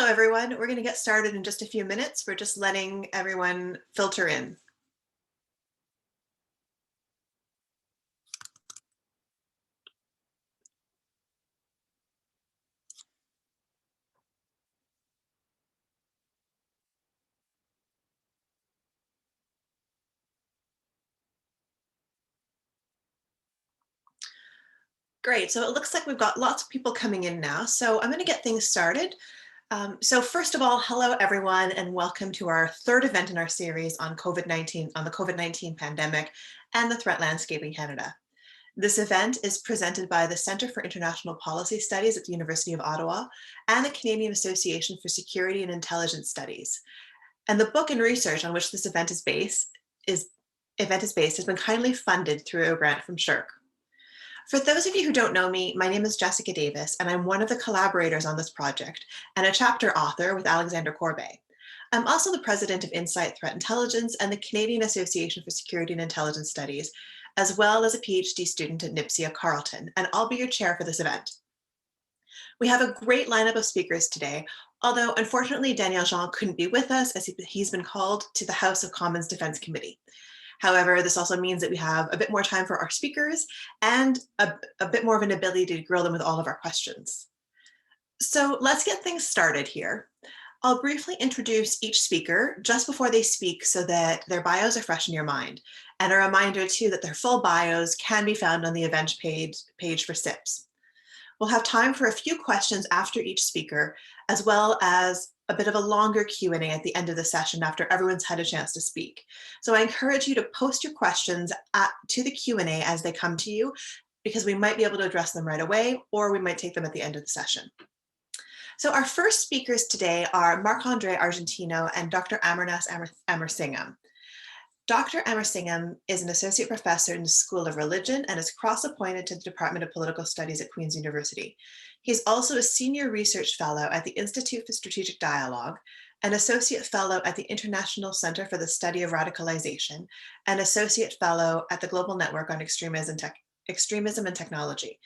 Hello, everyone. We're going to get started in just a few minutes. We're just letting everyone filter in. Great. So it looks like we've got lots of people coming in now. So I'm going to get things started. So first of all, hello, everyone, and welcome to our third event in our series on COVID-19, on the COVID-19 pandemic and the threat landscape in Canada. This event is presented by the Centre for International Policy Studies at the University of Ottawa and the Canadian Association for Security and Intelligence Studies. And the book and research on which this event is based has been kindly funded through a grant from SSHRC. For those of you who don't know me, my name is Jessica Davis, and I'm one of the collaborators on this project and a chapter author with Alexander Corbet. I'm also the president of Insight Threat Intelligence and the Canadian Association for Security and Intelligence Studies, as well as a PhD student at NIPSIA Carleton, and I'll be your chair for this event. We have a great lineup of speakers today, although unfortunately Daniel Jean couldn't be with us as he's been called to the House of Commons Defence Committee. However, this also means that we have a bit more time for our speakers and a bit more of an ability to grill them with all of our questions. So let's get things started here. I'll briefly introduce each speaker just before they speak so that their bios are fresh in your mind. And a reminder too that their full bios can be found on the event page for CIPS. We'll have time for a few questions after each speaker, as well as a bit of a longer Q&A at the end of the session after everyone's had a chance to speak. So I encourage you to post your questions to the Q&A as they come to you, because we might be able to address them right away, or we might take them at the end of the session. So our first speakers today are Marc-André Argentino and Dr. Amarnath Amarsingham. Dr. Amarsingham is an associate professor in the School of Religion and is cross-appointed to the Department of Political Studies at Queen's University. He's also a senior research fellow at the Institute for Strategic Dialogue, an associate fellow at the International Center for the Study of Radicalization, and associate fellow at the Global Network on Extremism and Technology.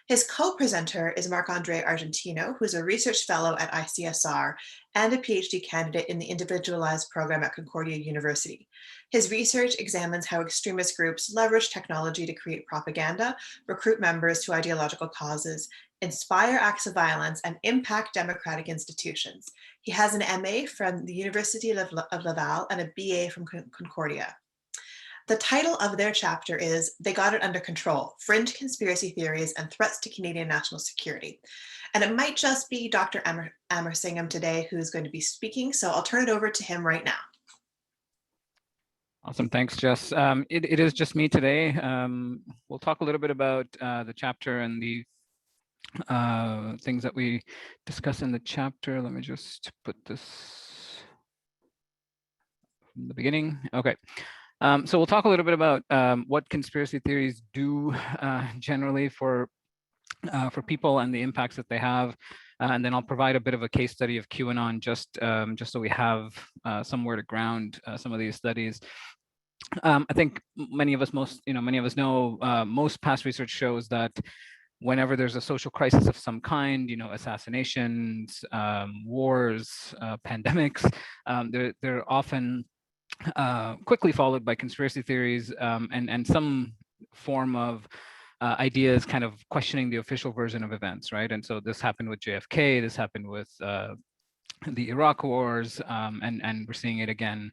His co-presenter is Marc-André Argentino, who is a research fellow at ICSR and a PhD candidate in the Individualized Program at Concordia University. His research examines how extremist groups leverage technology to create propaganda, recruit members to ideological causes, inspire acts of violence, and impact democratic institutions. He has an MA from the University of Laval and a BA from Concordia. The title of their chapter is They Got It Under Control, Fringe Conspiracy Theories and Threats to Canadian National Security. And it might just be Dr. Amarsingham today who's going to be speaking, so I'll turn it over to him right now. Awesome, thanks, Jess. It is just me today. We'll talk a little bit about the chapter and the things that we discuss in the chapter. Let me just put this from the beginning. Okay. So we'll talk a little bit about what conspiracy theories do generally for people and the impacts that they have, and then I'll provide a bit of a case study of QAnon just so we have somewhere to ground some of these studies. I think many of us know most past research shows that whenever there's a social crisis of some kind, assassinations, wars, pandemics, they're often quickly followed by conspiracy theories and some form of ideas kind of questioning the official version of events, right? And so this happened with JFK, this happened with the Iraq wars, and we're seeing it again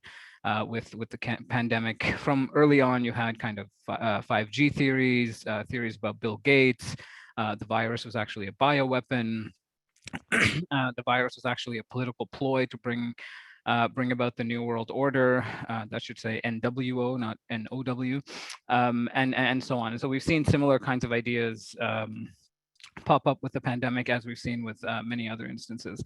with the pandemic. From early on, you had kind of 5G theories, theories about Bill Gates. The virus was actually a bioweapon. The virus was actually a political ploy to bring about the New World Order. That should say NWO, not NOW, and so on. And so we've seen similar kinds of ideas pop up with the pandemic, as we've seen with many other instances.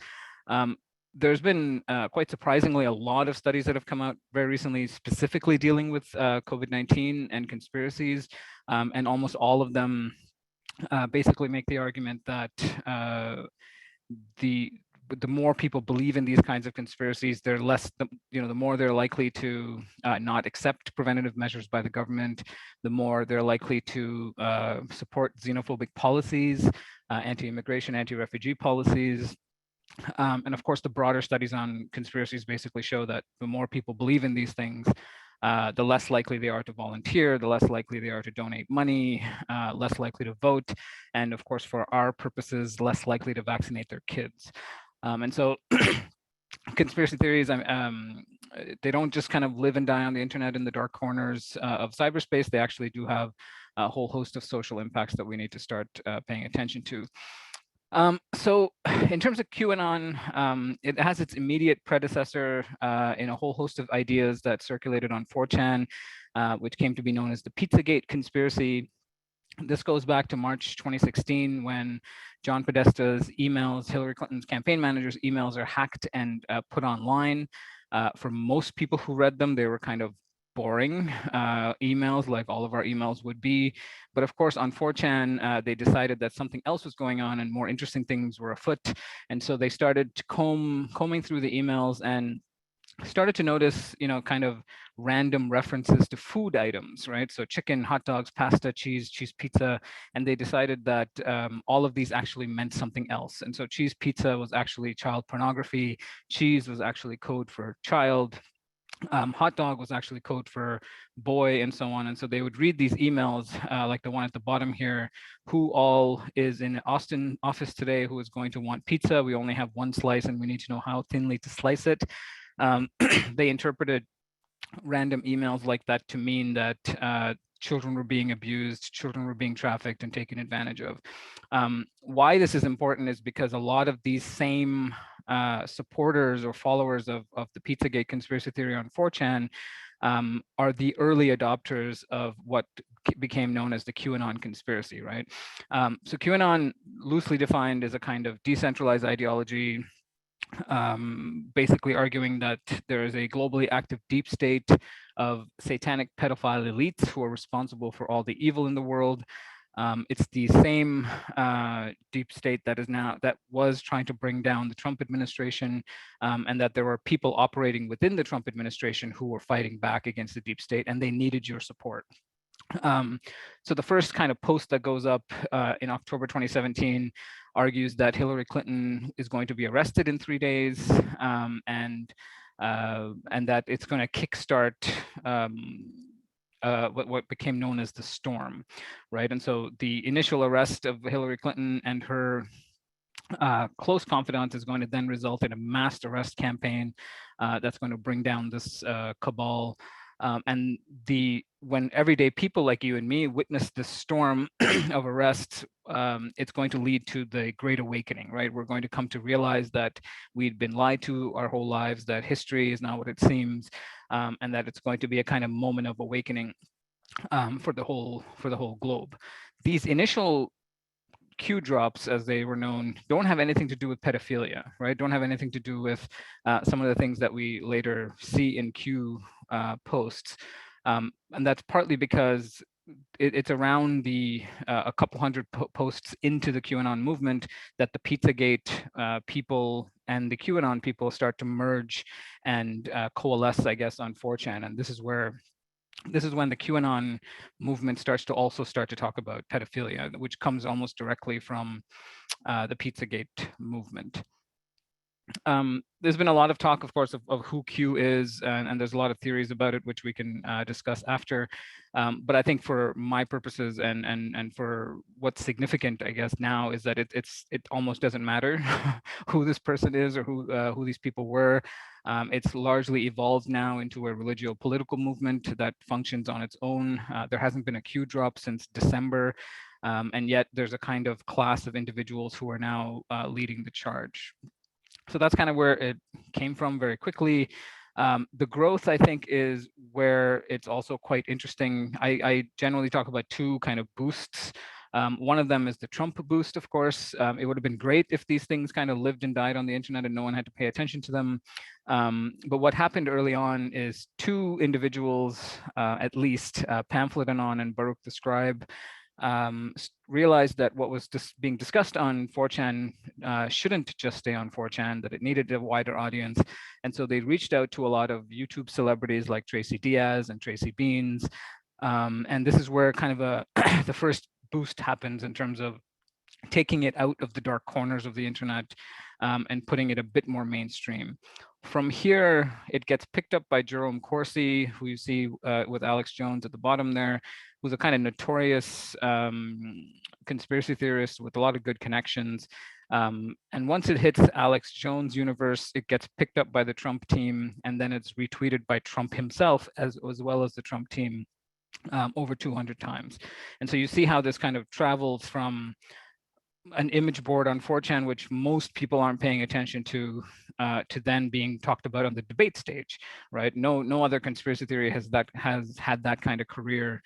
There's been, quite surprisingly, a lot of studies that have come out very recently specifically dealing with COVID-19 and conspiracies, and almost all of them basically make the argument that the more people believe in these kinds of conspiracies, they're less, the more they're likely to not accept preventative measures by the government, the more they're likely to support xenophobic policies, anti-immigration, anti-refugee policies, And of course, the broader studies on conspiracies basically show that the more people believe in these things, the less likely they are to volunteer, the less likely they are to donate money, less likely to vote, and of course, for our purposes, less likely to vaccinate their kids. And so conspiracy theories, they don't just kind of live and die on the internet in the dark corners of cyberspace. They actually do have a whole host of social impacts that we need to start paying attention to. So in terms of QAnon, it has its immediate predecessor in a whole host of ideas that circulated on 4chan, which came to be known as the Pizzagate Conspiracy. This goes back to March 2016 when John Podesta's emails, Hillary Clinton's campaign manager's emails, are hacked and put online. For most people who read them, they were kind of boring emails, like all of our emails would be. But of course, on 4chan, they decided that something else was going on and more interesting things were afoot. And so they started combing through the emails and started to notice, kind of random references to food items, right? So chicken, hot dogs, pasta, cheese pizza. And they decided that all of these actually meant something else. And so cheese pizza was actually child pornography. Cheese was actually code for child. Hot dog was actually code for boy, and so on. And so they would read these emails, like the one at the bottom here: who all is in Austin office today who is going to want pizza? We only have one slice and we need to know how thinly to slice it. They interpreted random emails like that to mean that children were being abused, children were being trafficked and taken advantage of. Why this is important is because a lot of these same supporters or followers of the Pizzagate conspiracy theory on 4chan are the early adopters of what became known as the QAnon conspiracy, right? So QAnon, loosely defined, is a kind of decentralized ideology, basically arguing that there is a globally active deep state of satanic pedophile elites who are responsible for all the evil in the world. It's the same deep state that was trying to bring down the Trump administration, and that there were people operating within the Trump administration who were fighting back against the deep state, and they needed your support. So the first kind of post that goes up in October 2017 argues that Hillary Clinton is going to be arrested in 3 days, and that it's going to kickstart what became known as the storm, right? And so the initial arrest of Hillary Clinton and her close confidant is going to then result in a mass arrest campaign that's going to bring down this cabal. And when everyday people like you and me witness this storm of arrests, it's going to lead to the Great Awakening, right? We're going to come to realize that we'd been lied to our whole lives, that history is not what it seems, and that it's going to be a kind of moment of awakening for the whole globe. These initial Q drops, as they were known, don't have anything to do with pedophilia, right? Don't have anything to do with some of the things that we later see in Q posts. And that's partly because it's around a couple hundred posts into the QAnon movement that the Pizzagate people and the QAnon people start to merge and coalesce, I guess, on 4chan. And this is when the QAnon movement starts to talk about pedophilia, which comes almost directly from the Pizzagate movement. There's been a lot of talk, of course, of who Q is, and there's a lot of theories about it, which we can discuss after. But I think for my purposes and for what's significant, I guess, now is that it almost doesn't matter who this person is or who these people were. It's largely evolved now into a religio-political movement that functions on its own. There hasn't been a Q drop since December, and yet there's a kind of class of individuals who are now leading the charge. So that's kind of where it came from very quickly. The growth, I think, is where it's also quite interesting. I generally talk about two kind of boosts. One of them is the Trump boost, of course. It would have been great if these things kind of lived and died on the internet and no one had to pay attention to them. But what happened early on is two individuals, at least, Pamphlet Anon and Baruch the Scribe, realized that what was being discussed on 4chan shouldn't just stay on 4chan, that it needed a wider audience. And so they reached out to a lot of YouTube celebrities like Tracy Diaz and Tracy Beans. And this is where kind of the first boost happens in terms of taking it out of the dark corners of the internet and putting it a bit more mainstream. From here, it gets picked up by Jerome Corsi, who you see with Alex Jones at the bottom there, who's a kind of notorious conspiracy theorist with a lot of good connections. And once it hits Alex Jones' universe, it gets picked up by the Trump team, and then it's retweeted by Trump himself as well as the Trump team over 200 times. And so you see how this kind of travels from an image board on 4chan, which most people aren't paying attention to then being talked about on the debate stage, right? No other conspiracy theory has had that kind of career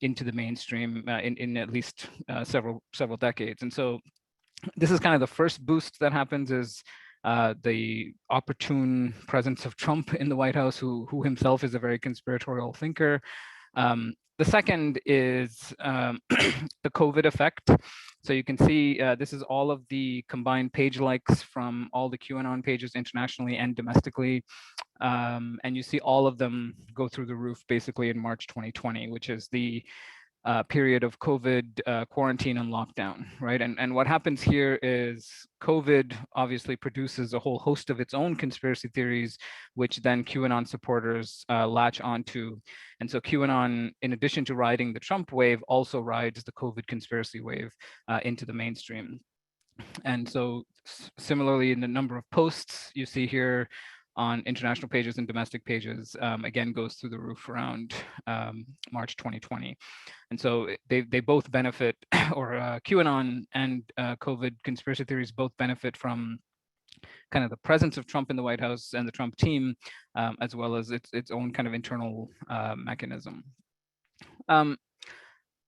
into the mainstream in at least several decades. And so this is kind of the first boost that happens, is the opportune presence of Trump in the White House, who himself is a very conspiratorial thinker. The second is the COVID effect. So you can see this is all of the combined page likes from all the QAnon pages internationally and domestically. And you see all of them go through the roof basically in March 2020, which is the period of COVID quarantine and lockdown, right? And what happens here is COVID obviously produces a whole host of its own conspiracy theories, which then QAnon supporters latch onto. And so QAnon, in addition to riding the Trump wave, also rides the COVID conspiracy wave into the mainstream. And so similarly, in the number of posts you see here on international pages and domestic pages, again, goes through the roof around March 2020. And so they both benefit, or QAnon and COVID conspiracy theories both benefit from kind of the presence of Trump in the White House and the Trump team, as well as its own kind of internal mechanism.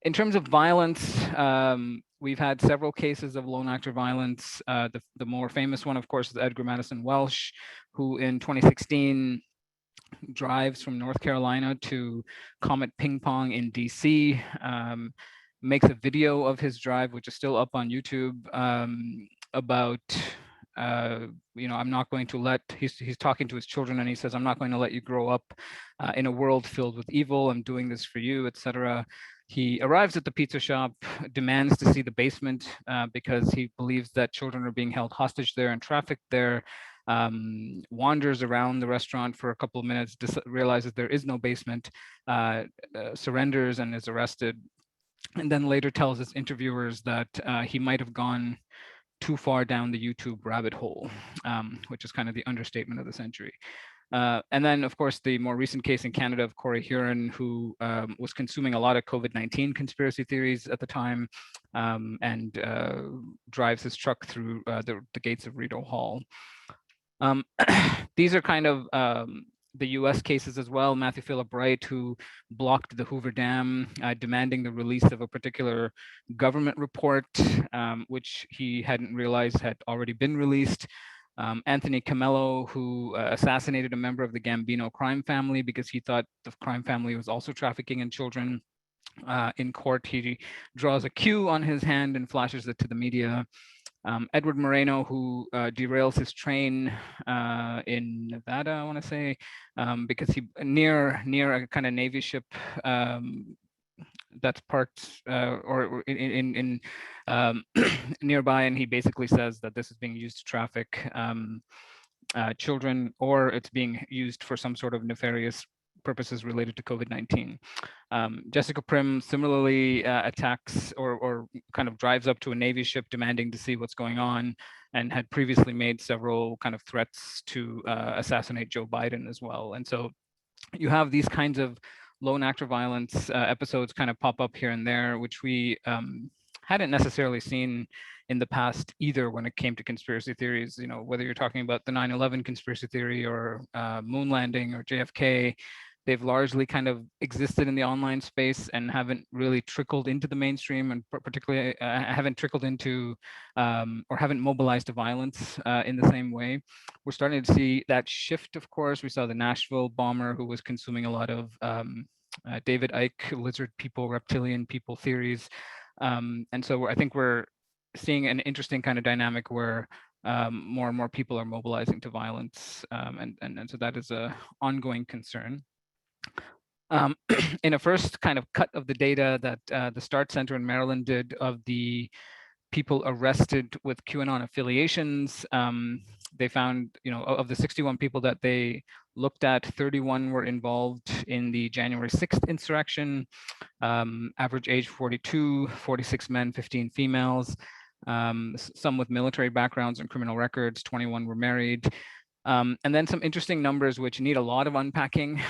In terms of violence, we've had several cases of lone actor violence. The more famous one, of course, is Edgar Madison Welsh, who in 2016 drives from North Carolina to Comet Ping Pong in DC, makes a video of his drive, which is still up on YouTube, about, I'm not going to let, he's talking to his children and he says, I'm not going to let you grow up in a world filled with evil. I'm doing this for you, etc. He arrives at the pizza shop, demands to see the basement because he believes that children are being held hostage there and trafficked there. Wanders around the restaurant for a couple of minutes, realizes there is no basement, surrenders and is arrested, and then later tells his interviewers that he might have gone too far down the YouTube rabbit hole, which is kind of the understatement of the century. And then, of course, the more recent case in Canada of Corey Huron, who was consuming a lot of COVID-19 conspiracy theories at the time, and drives his truck through the gates of Rideau Hall. These are kind of the US cases as well. Matthew Philip Wright, who blocked the Hoover Dam, demanding the release of a particular government report, which he hadn't realized had already been released. Anthony Camello, who assassinated a member of the Gambino crime family because he thought the crime family was also trafficking in children. In court, he draws a Q on his hand and flashes it to the media. Edward Moreno, who derails his train in Nevada, I want to say, because he near a kind of Navy ship that's parked or in nearby, and he basically says that this is being used to traffic children, or it's being used for some sort of nefarious purposes related to COVID-19. Jessica Prim similarly attacks or kind of drives up to a Navy ship demanding to see what's going on, and had previously made several kind of threats to assassinate Joe Biden as well. And so you have these kinds of lone actor violence episodes kind of pop up here and there, which we hadn't necessarily seen in the past either when it came to conspiracy theories. Whether you're talking about the 9/11 conspiracy theory or moon landing or JFK, they've largely kind of existed in the online space and haven't really trickled into the mainstream, and particularly haven't trickled into or haven't mobilized to violence in the same way. We're starting to see that shift, of course. We saw the Nashville bomber, who was consuming a lot of David Icke, lizard people, reptilian people theories. And so I think we're seeing an interesting kind of dynamic where more and more people are mobilizing to violence. And so that is an ongoing concern. In a first kind of cut of the data that the START Center in Maryland did of the people arrested with QAnon affiliations. They found, of the 61 people that they looked at, 31 were involved in the January 6th insurrection. Average age 42, 46 men, 15 females. Some with military backgrounds and criminal records, 21 were married. And then some interesting numbers which need a lot of unpacking,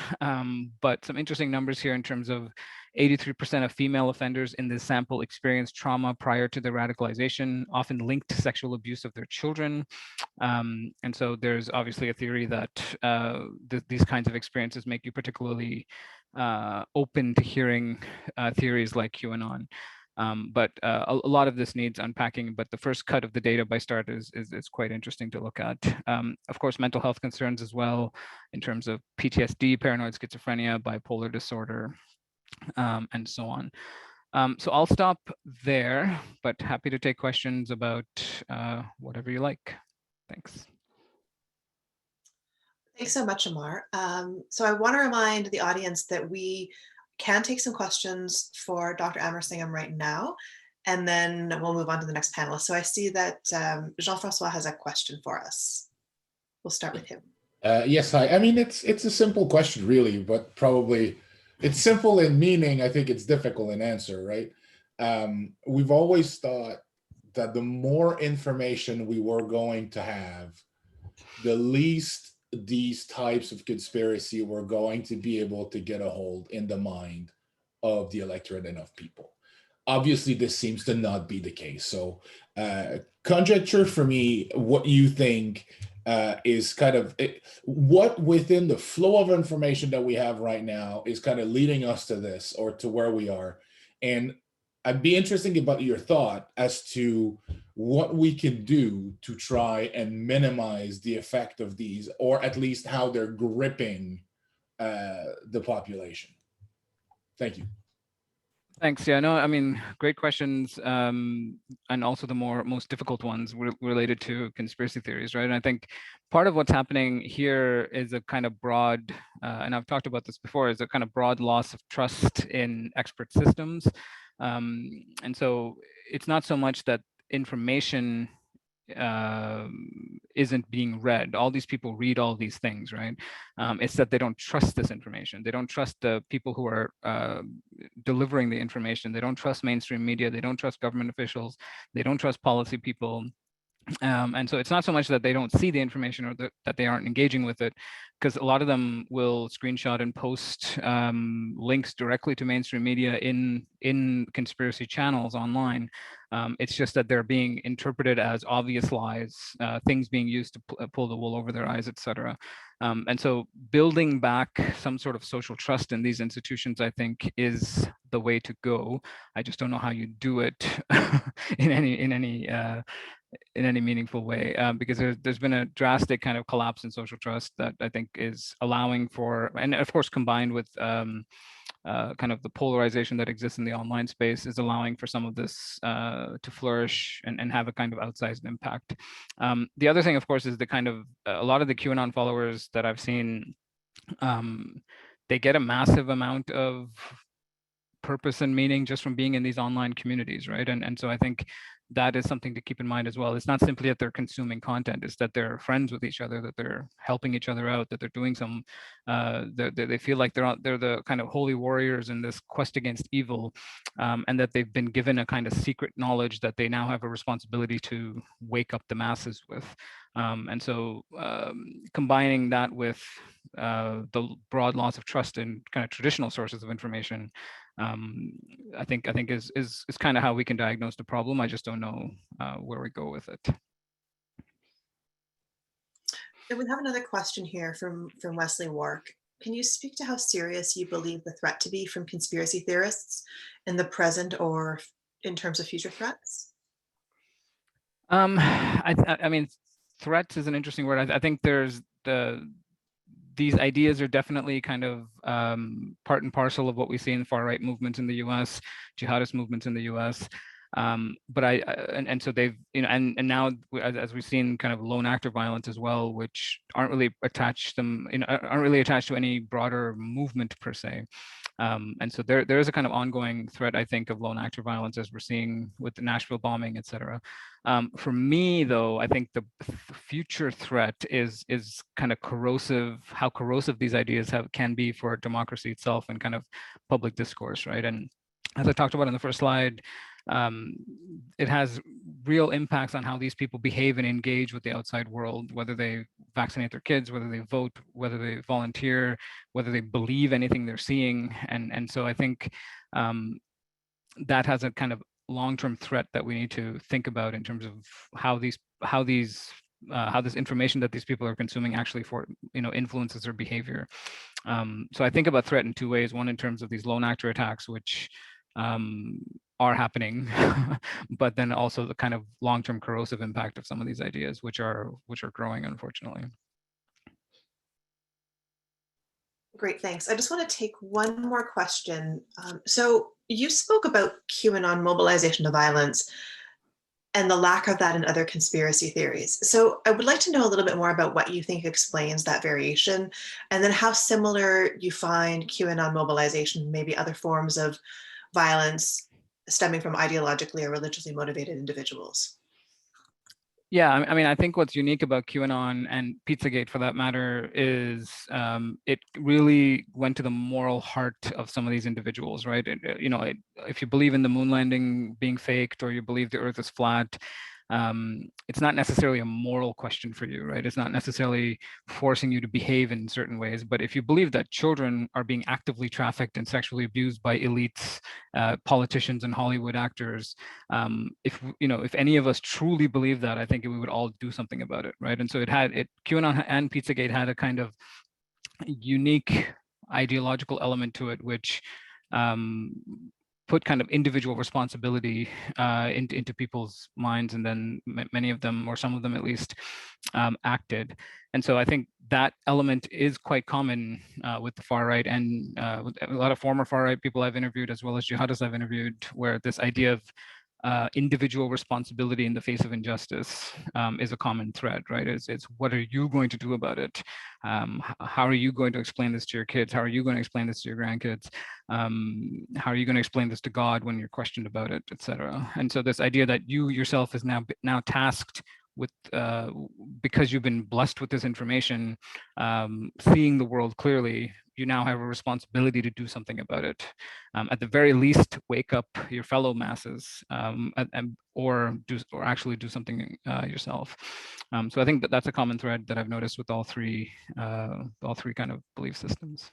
but some interesting numbers here in terms of 83% of female offenders in this sample experienced trauma prior to their radicalization, often linked to sexual abuse of their children. And so there's obviously a theory that these kinds of experiences make you particularly open to hearing theories like QAnon. But a lot of this needs unpacking, but the first cut of the data by START is quite interesting to look at. Of course, mental health concerns as well, in terms of PTSD, paranoid schizophrenia, bipolar disorder, and so on. So I'll stop there, but happy to take questions about whatever you like. Thanks. Thanks so much, Amar. So I want to remind the audience that we can take some questions for Dr. Amersingham right now, and then we'll move on to the next panelist. So I see that Jean-Francois has a question for us. We'll start with him. Yes, hi. I mean, it's a simple question, really, but probably it's simple in meaning. I think it's difficult in answer, right? We've always thought that the more information we were going to have, the least these types of conspiracy were going to be able to get a hold in the mind of the electorate and of people. Obviously, this seems to not be the case. So conjecture for me, what you think is kind of what within the flow of information that we have right now is kind of leading us to this or to where we are. And I'd be interested about your thought as to what we can do to try and minimize the effect of these, or at least how they're gripping the population. Thank you. Thanks. Yeah, no, I mean, great questions, and also the most difficult ones related to conspiracy theories, right? And I think part of what's happening here is a kind of broad, and I've talked about this before, is a kind of broad loss of trust in expert systems. And so it's not so much that information isn't being read. All these people read all these things, right? It's that they don't trust this information. They don't trust the people who are delivering the information. They don't trust mainstream media. They don't trust government officials. They don't trust policy people. And so it's not so much that they don't see the information or that they aren't engaging with it, because a lot of them will screenshot and post links directly to mainstream media in conspiracy channels online. It's just that they're being interpreted as obvious lies, things being used to pull the wool over their eyes, etc. And so building back some sort of social trust in these institutions, I think, is the way to go. I just don't know how you do it in any meaningful way, because there's been a drastic kind of collapse in social trust that I think is allowing for, and of course combined with kind of the polarization that exists in the online space, is allowing for some of this to flourish and have a kind of outsized impact. The other thing, of course, is the kind of a lot of the QAnon followers that I've seen, they get a massive amount of purpose and meaning just from being in these online communities, right? And so I think that is something to keep in mind as well. It's not simply that they're consuming content, it's that they're friends with each other, that they're helping each other out, that they're doing some, they feel like they're the kind of holy warriors in this quest against evil, and that they've been given a kind of secret knowledge that they now have a responsibility to wake up the masses with. And so combining that with the broad loss of trust in kind of traditional sources of information, I think is kind of how we can diagnose the problem. I just don't know where we go with it. And we have another question here from Wesley Wark. Can you speak to how serious you believe the threat to be from conspiracy theorists in the present or in terms of future threats? I mean, threats is an interesting word. I think there's these ideas are definitely kind of part and parcel of what we see in far-right movements in the US, jihadist movements in the US. But and so they've, and now as we've seen, kind of lone actor violence as well, which aren't really attached to any broader movement per se. And so there is a kind of ongoing threat, I think, of lone actor violence, as we're seeing with the Nashville bombing, et cetera. For me, though, I think the future threat is kind of how corrosive these ideas can be for democracy itself and kind of public discourse, right? And as I talked about in the first slide, it has real impacts on how these people behave and engage with the outside world, whether they vaccinate their kids, whether they vote, whether they volunteer, whether they believe anything they're seeing. And so I think that has a kind of long-term threat that we need to think about in terms of how this information that these people are consuming actually influences their behavior. So I think about threat in two ways. One, in terms of these lone actor attacks, which are happening, but then also the kind of long-term corrosive impact of some of these ideas, which are growing, unfortunately. Great, thanks. I just want to take one more question. So you spoke about QAnon mobilization to violence and the lack of that in other conspiracy theories. So I would like to know a little bit more about what you think explains that variation, and then how similar you find QAnon mobilization, maybe other forms of violence stemming from ideologically or religiously motivated individuals. Yeah, I mean, I think what's unique about QAnon and Pizzagate, for that matter, is it really went to the moral heart of some of these individuals, right? If you believe in the moon landing being faked, or you believe the Earth is flat, it's not necessarily a moral question for you, right? It's not necessarily forcing you to behave in certain ways. But if you believe that children are being actively trafficked and sexually abused by elites, politicians, and Hollywood actors, if any of us truly believe that, I think we would all do something about it, right? And so QAnon and Pizzagate had a kind of unique ideological element to it, which put kind of individual responsibility into people's minds, and then many of them, or some of them at least, acted. And so I think that element is quite common with the far right, and with a lot of former far right people I've interviewed, as well as jihadists I've interviewed, where this idea of individual responsibility in the face of injustice is a common thread, right? It's what are you going to do about it? How are you going to explain this to your kids? How are you going to explain this to your grandkids? How are you going to explain this to God when you're questioned about it, etc.? And so this idea that you yourself is now tasked with, because you've been blessed with this information, seeing the world clearly, you now have a responsibility to do something about it. At the very least, wake up your fellow masses, or actually do something yourself. So I think that's a common thread that I've noticed with all three kind of belief systems.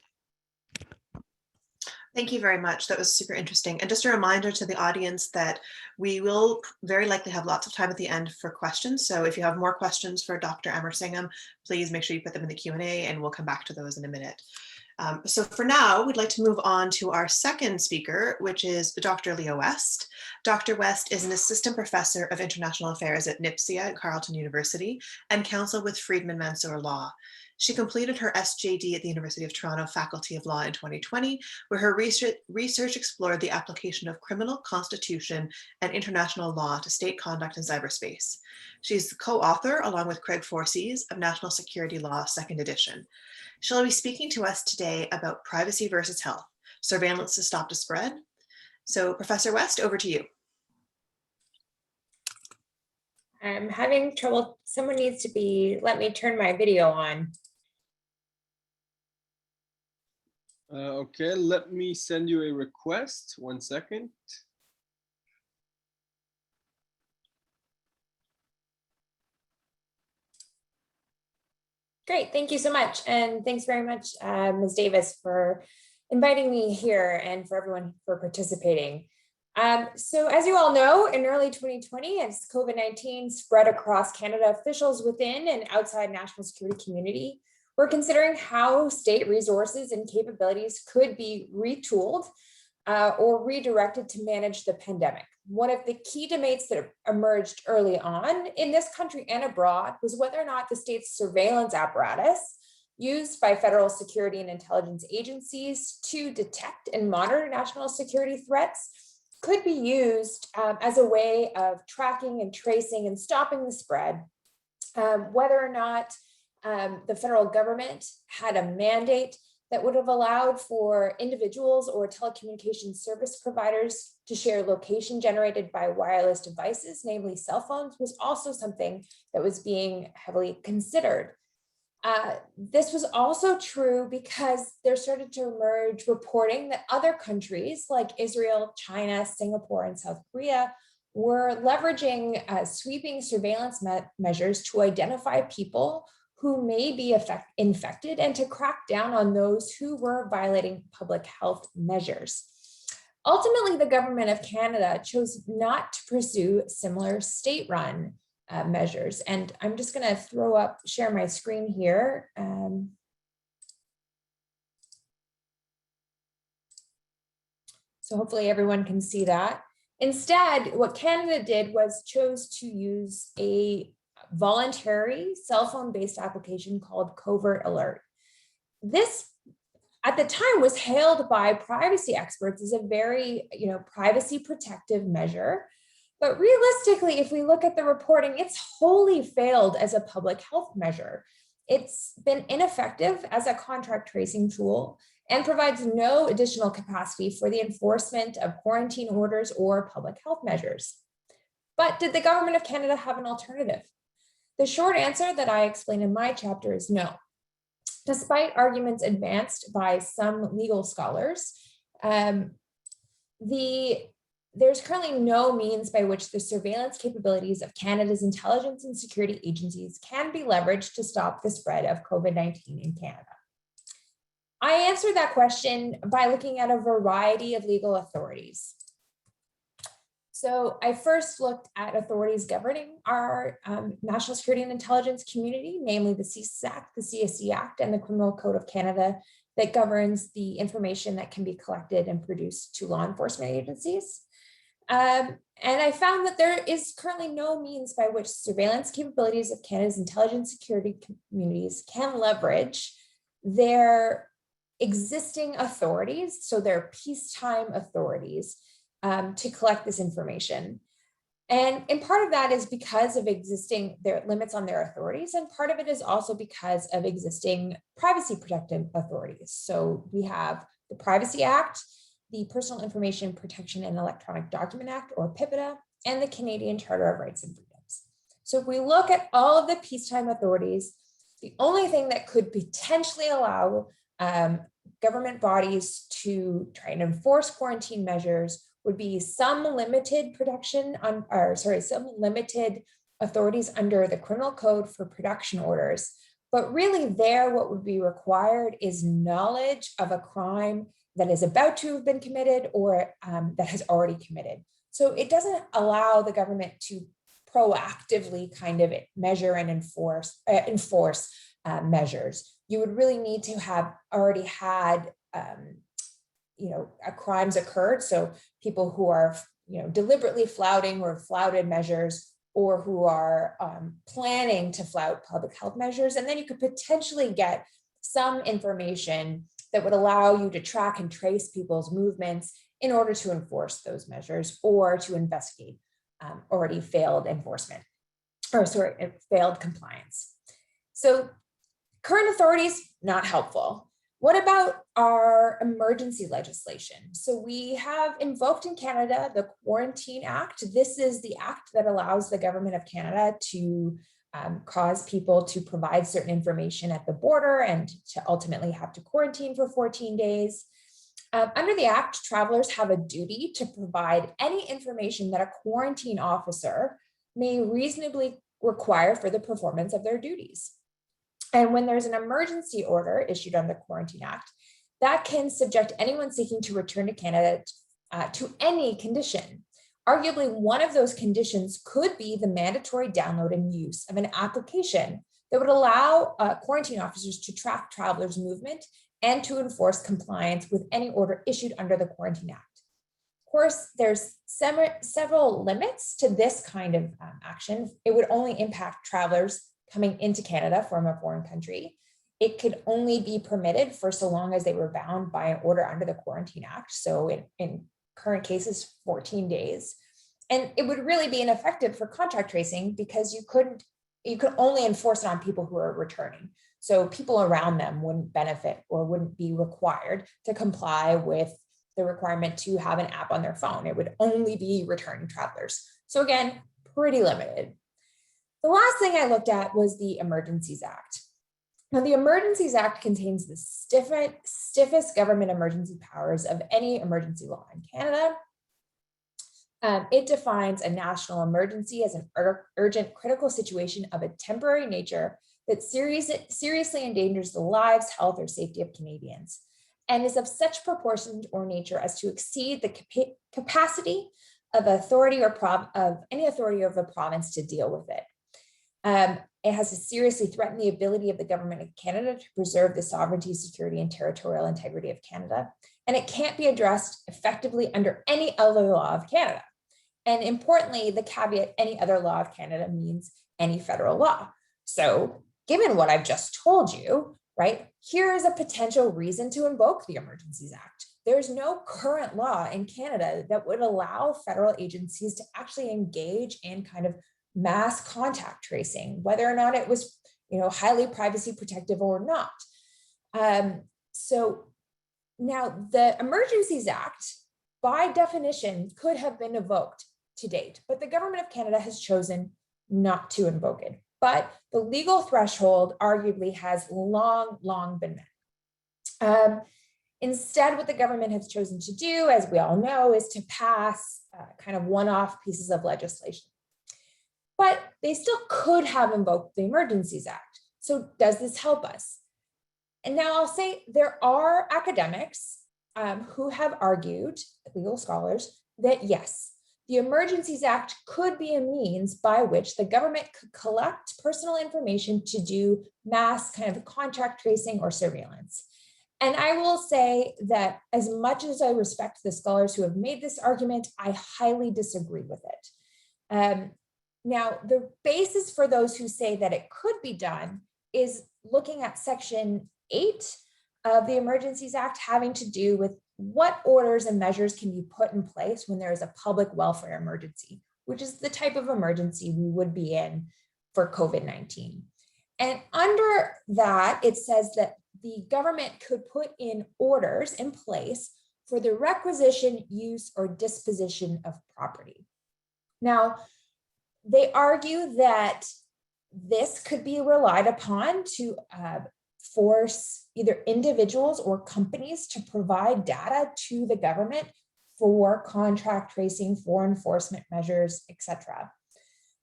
Thank you very much. That was super interesting. And just a reminder to the audience that we will very likely have lots of time at the end for questions. So if you have more questions for Dr. Amersingham, please make sure you put them in the Q&A, and we'll come back to those in a minute. So for now, we'd like to move on to our second speaker, which is Dr. Leah West. Dr. West is an assistant professor of international affairs at NIPSIA at Carleton University and counsel with Freidman Mansour Law. She completed her SJD at the University of Toronto Faculty of Law in 2020, where her research explored the application of criminal, constitution, and international law to state conduct in cyberspace. She's the co-author, along with Craig Forcese, of National Security Law, 2nd edition. She'll be speaking to us today about privacy versus health, surveillance to stop the spread. So Professor West, over to you. I'm having trouble. Someone needs to let me turn my video on. Okay, let me send you a request. 1 second. Great, thank you so much. And thanks very much, Ms. Davis, for inviting me here and for everyone for participating. So as you all know, in early 2020, as COVID-19 spread across Canada, officials within and outside national security community were considering how state resources and capabilities could be retooled or redirected to manage the pandemic. One of the key debates that emerged early on in this country and abroad was whether or not the state's surveillance apparatus used by federal security and intelligence agencies to detect and monitor national security threats could be used as a way of tracking and tracing and stopping the spread, whether or not the federal government had a mandate that would have allowed for individuals or telecommunications service providers to share location generated by wireless devices, namely cell phones, was also something that was being heavily considered. This was also true because there started to emerge reporting that other countries like Israel, China, Singapore, and South Korea were leveraging sweeping surveillance measures to identify people who may be infected and to crack down on those who were violating public health measures. Ultimately, the government of Canada chose not to pursue similar state-run measures. And I'm just going to share my screen here. So hopefully everyone can see that. Instead, what Canada did was chose to use a voluntary cell phone-based application called Covert Alert. This, at the time, was hailed by privacy experts as a very, privacy protective measure. But realistically, if we look at the reporting, it's wholly failed as a public health measure. It's been ineffective as a contact tracing tool and provides no additional capacity for the enforcement of quarantine orders or public health measures. But did the government of Canada have an alternative? The short answer that I explain in my chapter is no. Despite arguments advanced by some legal scholars, there's currently no means by which the surveillance capabilities of Canada's intelligence and security agencies can be leveraged to stop the spread of COVID-19 in Canada. I answered that question by looking at a variety of legal authorities. So I first looked at authorities governing our national security and intelligence community, namely the CIPS Act, the CSE Act, and the Criminal Code of Canada that governs the information that can be collected and produced to law enforcement agencies. And I found that there is currently no means by which surveillance capabilities of Canada's intelligence security communities can leverage their existing authorities, so their peacetime authorities, to collect this information. And part of that is because of their limits on their authorities, and part of it is also because of existing privacy protective authorities. So we have the Privacy Act, the Personal Information Protection and Electronic Document Act, or PIPEDA, and the Canadian Charter of Rights and Freedoms. So if we look at all of the peacetime authorities, the only thing that could potentially allow government bodies to try and enforce quarantine measures would be some limited some limited authorities under the Criminal Code for production orders. But really what would be required is knowledge of a crime that is about to have been committed or that has already committed. So it doesn't allow the government to proactively kind of measure and enforce measures. You would really need to have already had crimes occurred. So people who are deliberately flouting or flouted measures, or who are planning to flout public health measures. And then you could potentially get some information that would allow you to track and trace people's movements in order to enforce those measures or to investigate already failed failed compliance. So current authorities, not helpful. What about our emergency legislation? So we have invoked in Canada the Quarantine Act. This is the act that allows the government of Canada to cause people to provide certain information at the border and to ultimately have to quarantine for 14 days. Under the act, travelers have a duty to provide any information that a quarantine officer may reasonably require for the performance of their duties. And when there's an emergency order issued under the Quarantine Act, that can subject anyone seeking to return to Canada to any condition. Arguably, one of those conditions could be the mandatory download and use of an application that would allow quarantine officers to track travelers' movement and to enforce compliance with any order issued under the Quarantine Act. Of course, there's several limits to this kind of action. It would only impact travelers coming into Canada from a foreign country. It could only be permitted for so long as they were bound by an order under the Quarantine Act. So in current case is 14 days. And it would really be ineffective for contact tracing because you could only enforce it on people who are returning. So people around them wouldn't benefit or wouldn't be required to comply with the requirement to have an app on their phone. It would only be returning travelers. So again, pretty limited. The last thing I looked at was the Emergencies Act. Now, the Emergencies Act contains the stiffest government emergency powers of any emergency law in Canada. It defines a national emergency as an urgent critical situation of a temporary nature that seriously endangers the lives, health, or safety of Canadians, and is of such proportion or nature as to exceed the capacity of authority or of any authority of a province to deal with it. It has to seriously threaten the ability of the government of Canada to preserve the sovereignty, security, and territorial integrity of Canada. And it can't be addressed effectively under any other law of Canada. And importantly, the caveat, any other law of Canada means any federal law. So given what I've just told you, right, here is a potential reason to invoke the Emergencies Act. There's no current law in Canada that would allow federal agencies to actually engage in kind of mass contact tracing, whether or not it was, highly privacy protective or not. So now the Emergencies Act, by definition, could have been invoked to date, but the government of Canada has chosen not to invoke it. But the legal threshold arguably has long been met. Instead, what the government has chosen to do, as we all know, is to pass kind of one-off pieces of legislation. But they still could have invoked the Emergencies Act. So does this help us? And now I'll say there are academics who have argued, legal scholars, that yes, the Emergencies Act could be a means by which the government could collect personal information to do mass kind of contact tracing or surveillance. And I will say that as much as I respect the scholars who have made this argument, I highly disagree with it. Now, the basis for those who say that it could be done is looking at Section 8 of the Emergencies Act, having to do with what orders and measures can be put in place when there is a public welfare emergency, which is the type of emergency we would be in for COVID-19. And under that, it says that the government could put in orders in place for the requisition, use, or disposition of property. Now, they argue that this could be relied upon to force either individuals or companies to provide data to the government for contract tracing, for enforcement measures, etc.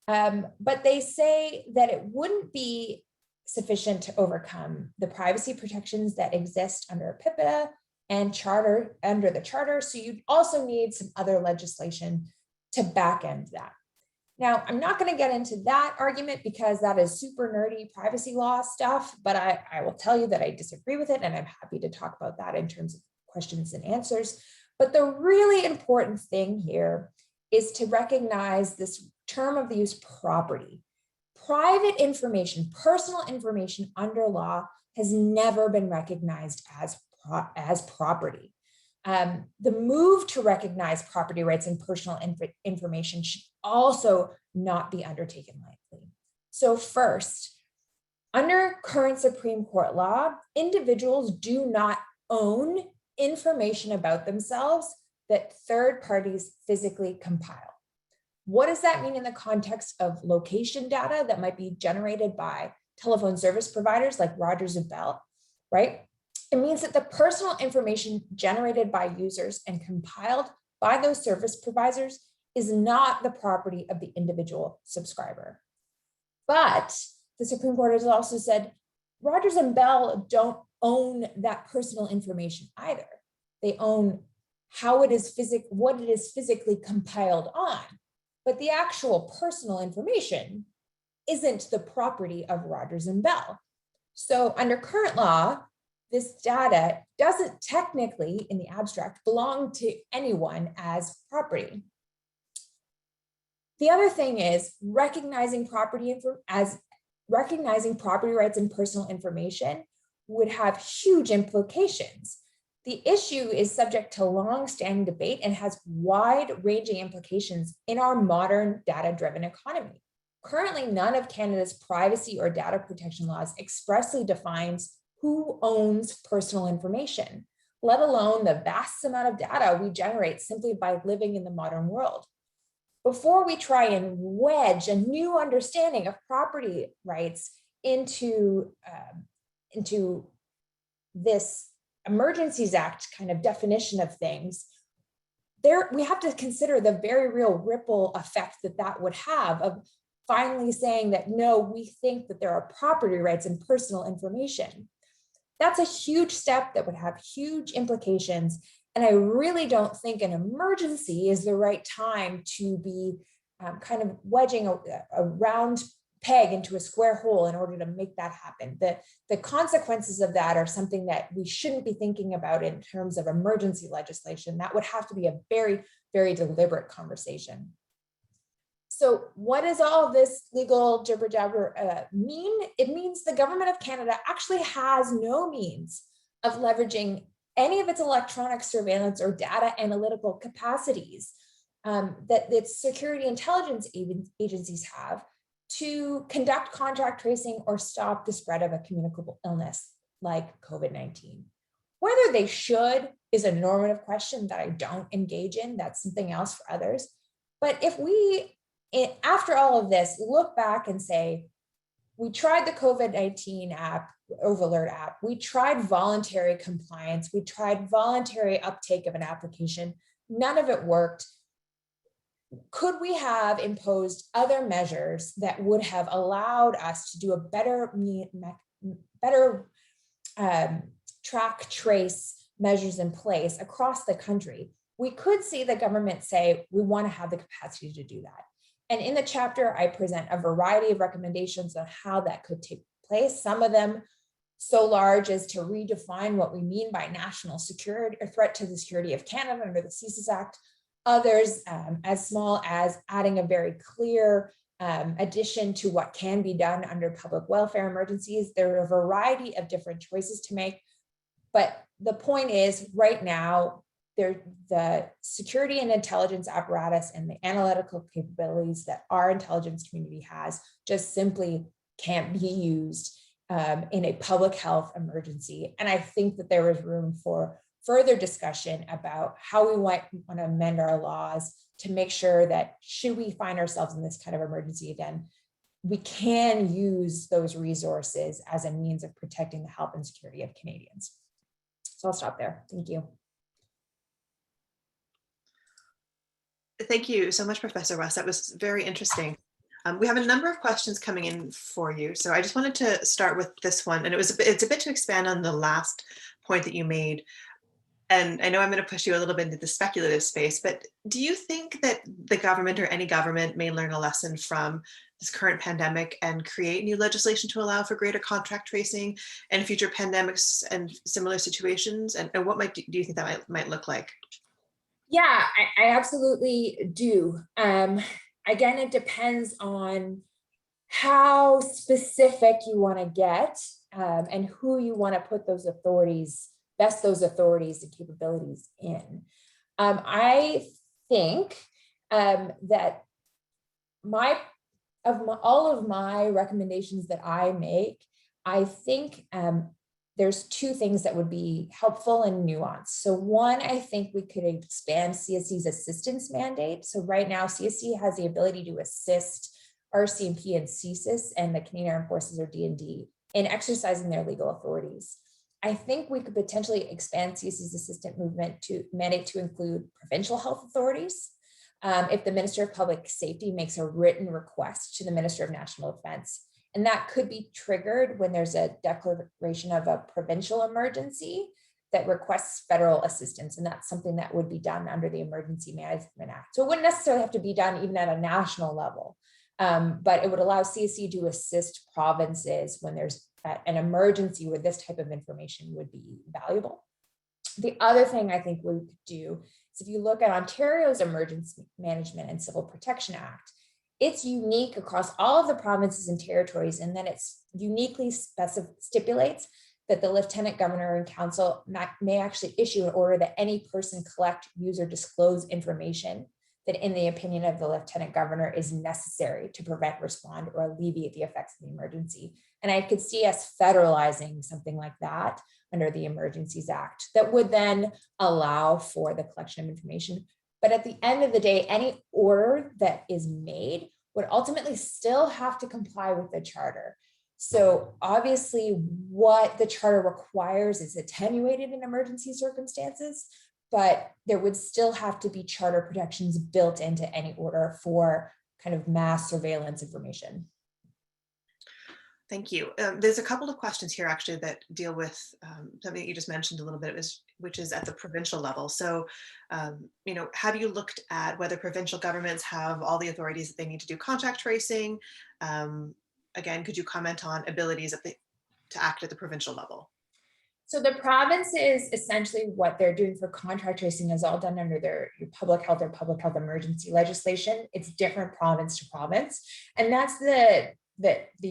But they say that it wouldn't be sufficient to overcome the privacy protections that exist under PIPEDA and under the charter. So you'd also need some other legislation to back end that. Now, I'm not going to get into that argument because that is super nerdy privacy law stuff, but I will tell you that I disagree with it, and I'm happy to talk about that in terms of questions and answers. But the really important thing here is to recognize this term of the use property. Private information, personal information under law has never been recognized as property. The move to recognize property rights and personal information should also not be undertaken lightly. So first, under current Supreme Court law, individuals do not own information about themselves that third parties physically compile. What does that mean in the context of location data that might be generated by telephone service providers like Rogers and Bell, right? It means that the personal information generated by users and compiled by those service providers is not the property of the individual subscriber. But the Supreme Court has also said Rogers and Bell don't own that personal information either. They own how it is what it is physically compiled on, but the actual personal information isn't the property of Rogers and Bell. So under current law, this data doesn't technically, in the abstract, belong to anyone as property. The other thing is recognizing property rights and personal information would have huge implications The issue is subject to long-standing debate and has wide-ranging implications in our modern data-driven economy. Currently, none of Canada's privacy or data protection laws expressly defines who owns personal information, let alone the vast amount of data we generate simply by living in the modern world. Before we try and wedge a new understanding of property rights into this Emergencies Act kind of definition of things, we have to consider the very real ripple effect that would have of finally saying that, no, we think that there are property rights and personal information. That's a huge step that would have huge implications. And I really don't think an emergency is the right time to be kind of wedging a round peg into a square hole in order to make that happen. The consequences of that are something that we shouldn't be thinking about in terms of emergency legislation. That would have to be a very, very deliberate conversation. So what does all of this legal jibber jabber mean? It means the government of Canada actually has no means of leveraging any of its electronic surveillance or data analytical capacities that its security intelligence agencies have to conduct contact tracing or stop the spread of a communicable illness like COVID-19. Whether they should is a normative question that I don't engage in. That's something else for others. But if we, after all of this, look back and say, we tried the COVID-19 app, Alert app, we tried voluntary compliance, we tried voluntary uptake of an application, none of it worked. Could we have imposed other measures that would have allowed us to do a better track, trace measures in place across the country? We could see the government say, we want to have the capacity to do that. And in the chapter, I present a variety of recommendations on how that could take place. Some of them so large as to redefine what we mean by national security or threat to the security of Canada under the CASIS Act. Others as small as adding a very clear addition to what can be done under public welfare emergencies. There are a variety of different choices to make, but the point is right now, the security and intelligence apparatus and the analytical capabilities that our intelligence community has just simply can't be used in a public health emergency. And I think that there is room for further discussion about how we want to amend our laws to make sure that should we find ourselves in this kind of emergency again, we can use those resources as a means of protecting the health and security of Canadians. So I'll stop there. Thank you. Thank you so much, Professor West. That was very interesting. We have a number of questions coming in for you. So I just wanted to start with this one. And it's a bit to expand on the last point that you made. And I know I'm going to push you a little bit into the speculative space, but do you think that the government or any government may learn a lesson from this current pandemic and create new legislation to allow for greater contact tracing and future pandemics and similar situations? And what do you think that might look like? Yeah, I absolutely do. Again, it depends on how specific you want to get and who you want to put those authorities, vest those authorities and capabilities in. I think that all of my recommendations that I make, I think there's two things that would be helpful and nuanced. So one, I think we could expand CSC's assistance mandate. So right now, CSC has the ability to assist RCMP and CSIS and the Canadian Armed Forces or D&D in exercising their legal authorities. I think we could potentially expand CSC's assistant mandate to include provincial health authorities. If the Minister of Public Safety makes a written request to the Minister of National Defense. And that could be triggered when there's a declaration of a provincial emergency that requests federal assistance. And that's something that would be done under the Emergency Management Act. So it wouldn't necessarily have to be done even at a national level, but it would allow CSC to assist provinces when there's an emergency where this type of information would be valuable. The other thing I think we could do is if you look at Ontario's Emergency Management and Civil Protection Act, it's unique across all of the provinces and territories, and then it's uniquely stipulates that the Lieutenant Governor and Council may actually issue an order that any person collect, use, or disclose information that, in the opinion of the Lieutenant Governor, is necessary to prevent, respond, or alleviate the effects of the emergency. And I could see us federalizing something like that under the Emergencies Act that would then allow for the collection of information. But at the end of the day, any order that is made would ultimately still have to comply with the charter. So obviously what the charter requires is attenuated in emergency circumstances, but there would still have to be charter protections built into any order for kind of mass surveillance information. Thank you. There's a couple of questions here actually that deal with something that you just mentioned a little bit, which is at the provincial level. So, have you looked at whether provincial governments have all the authorities that they need to do contact tracing? Again, could you comment on abilities to act at the provincial level? So the provinces, essentially what they're doing for contact tracing is all done under their public health or public health emergency legislation. It's different province to province. And that's the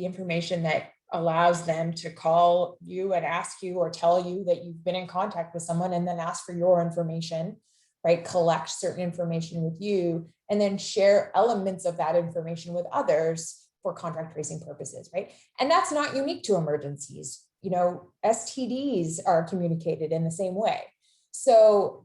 information that allows them to call you and ask you or tell you that you've been in contact with someone and then ask for your information, right? Collect certain information with you and then share elements of that information with others for contact tracing purposes, right? And that's not unique to emergencies. STDs are communicated in the same way. So,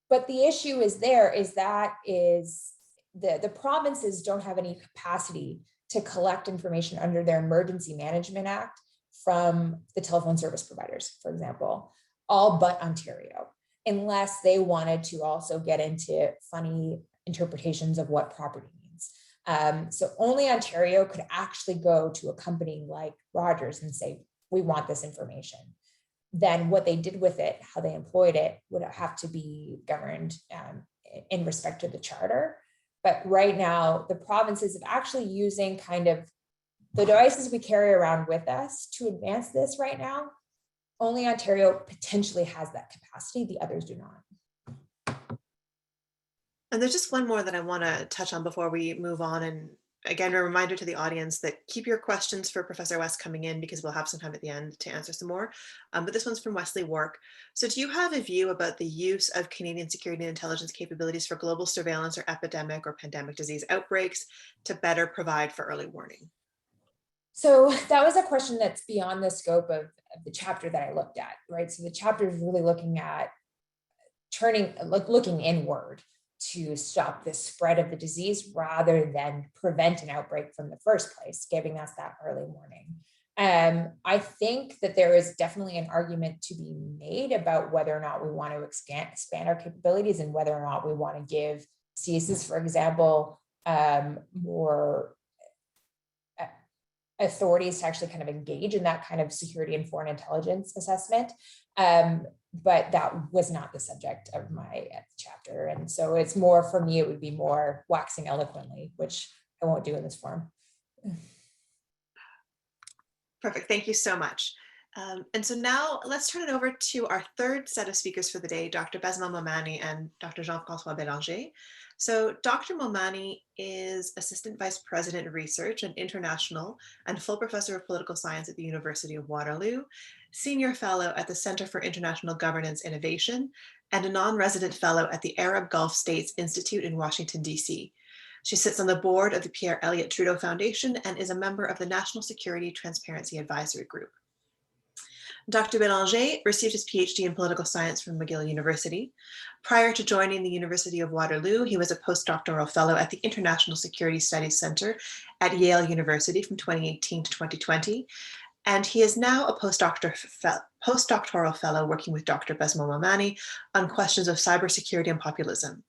but the issue is that the provinces don't have any capacity to collect information under their Emergency Management Act from the telephone service providers, for example, all but Ontario, unless they wanted to also get into funny interpretations of what property means. So only Ontario could actually go to a company like Rogers and say, we want this information. Then what they did with it, how they employed it, would have to be governed in respect to the charter. But right now, the provinces are actually using kind of the devices we carry around with us to advance this right now. Only Ontario potentially has that capacity, the others do not. And there's just one more that I want to touch on before we move on. And again, a reminder to the audience that keep your questions for Professor West coming in because we'll have some time at the end to answer some more. But this one's from Wesley Wark. So do you have a view about the use of Canadian security and intelligence capabilities for global surveillance or epidemic or pandemic disease outbreaks to better provide for early warning? So that was a question that's beyond the scope of the chapter that I looked at, right? So the chapter is really looking at looking inward to stop the spread of the disease rather than prevent an outbreak from the first place, giving us that early warning. I think that there is definitely an argument to be made about whether or not we want to expand our capabilities and whether or not we want to give CASIS, for example, more authorities to actually kind of engage in that kind of security and foreign intelligence assessment. But that was not the subject of my chapter. And so it's more, for me, it would be more waxing eloquently, which I won't do in this forum. Perfect, thank you so much. And so now let's turn it over to our third set of speakers for the day, Dr. Besma Momani and Dr. Jean-François Bélanger. So Dr. Momani is Assistant Vice President of Research and International and full Professor of Political Science at the University of Waterloo, Senior Fellow at the Center for International Governance Innovation, and a non-resident fellow at the Arab Gulf States Institute in Washington, D.C. She sits on the board of the Pierre Elliott Trudeau Foundation and is a member of the National Security Transparency Advisory Group. Dr. Bélanger received his PhD in political science from McGill University. Prior to joining the University of Waterloo, he was a postdoctoral fellow at the International Security Studies Center at Yale University from 2018 to 2020. And he is now a postdoctoral fellow working with Dr. Besma Momani on questions of cybersecurity and populism.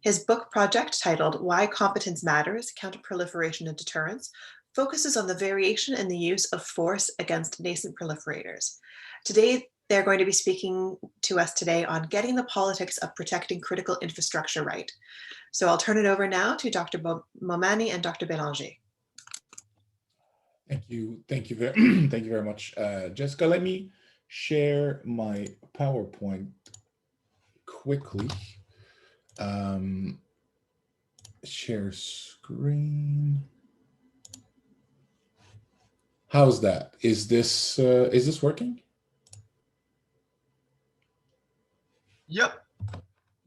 His book project, titled Why Competence Matters, Counterproliferation and Deterrence, focuses on the variation in the use of force against nascent proliferators. Today, they're going to be speaking to us today on getting the politics of protecting critical infrastructure right. So I'll turn it over now to Dr. Momani and Dr. Bélanger. Thank you very much, Jessica. Let me share my PowerPoint quickly. Share screen. How's that? Is this working? Yep.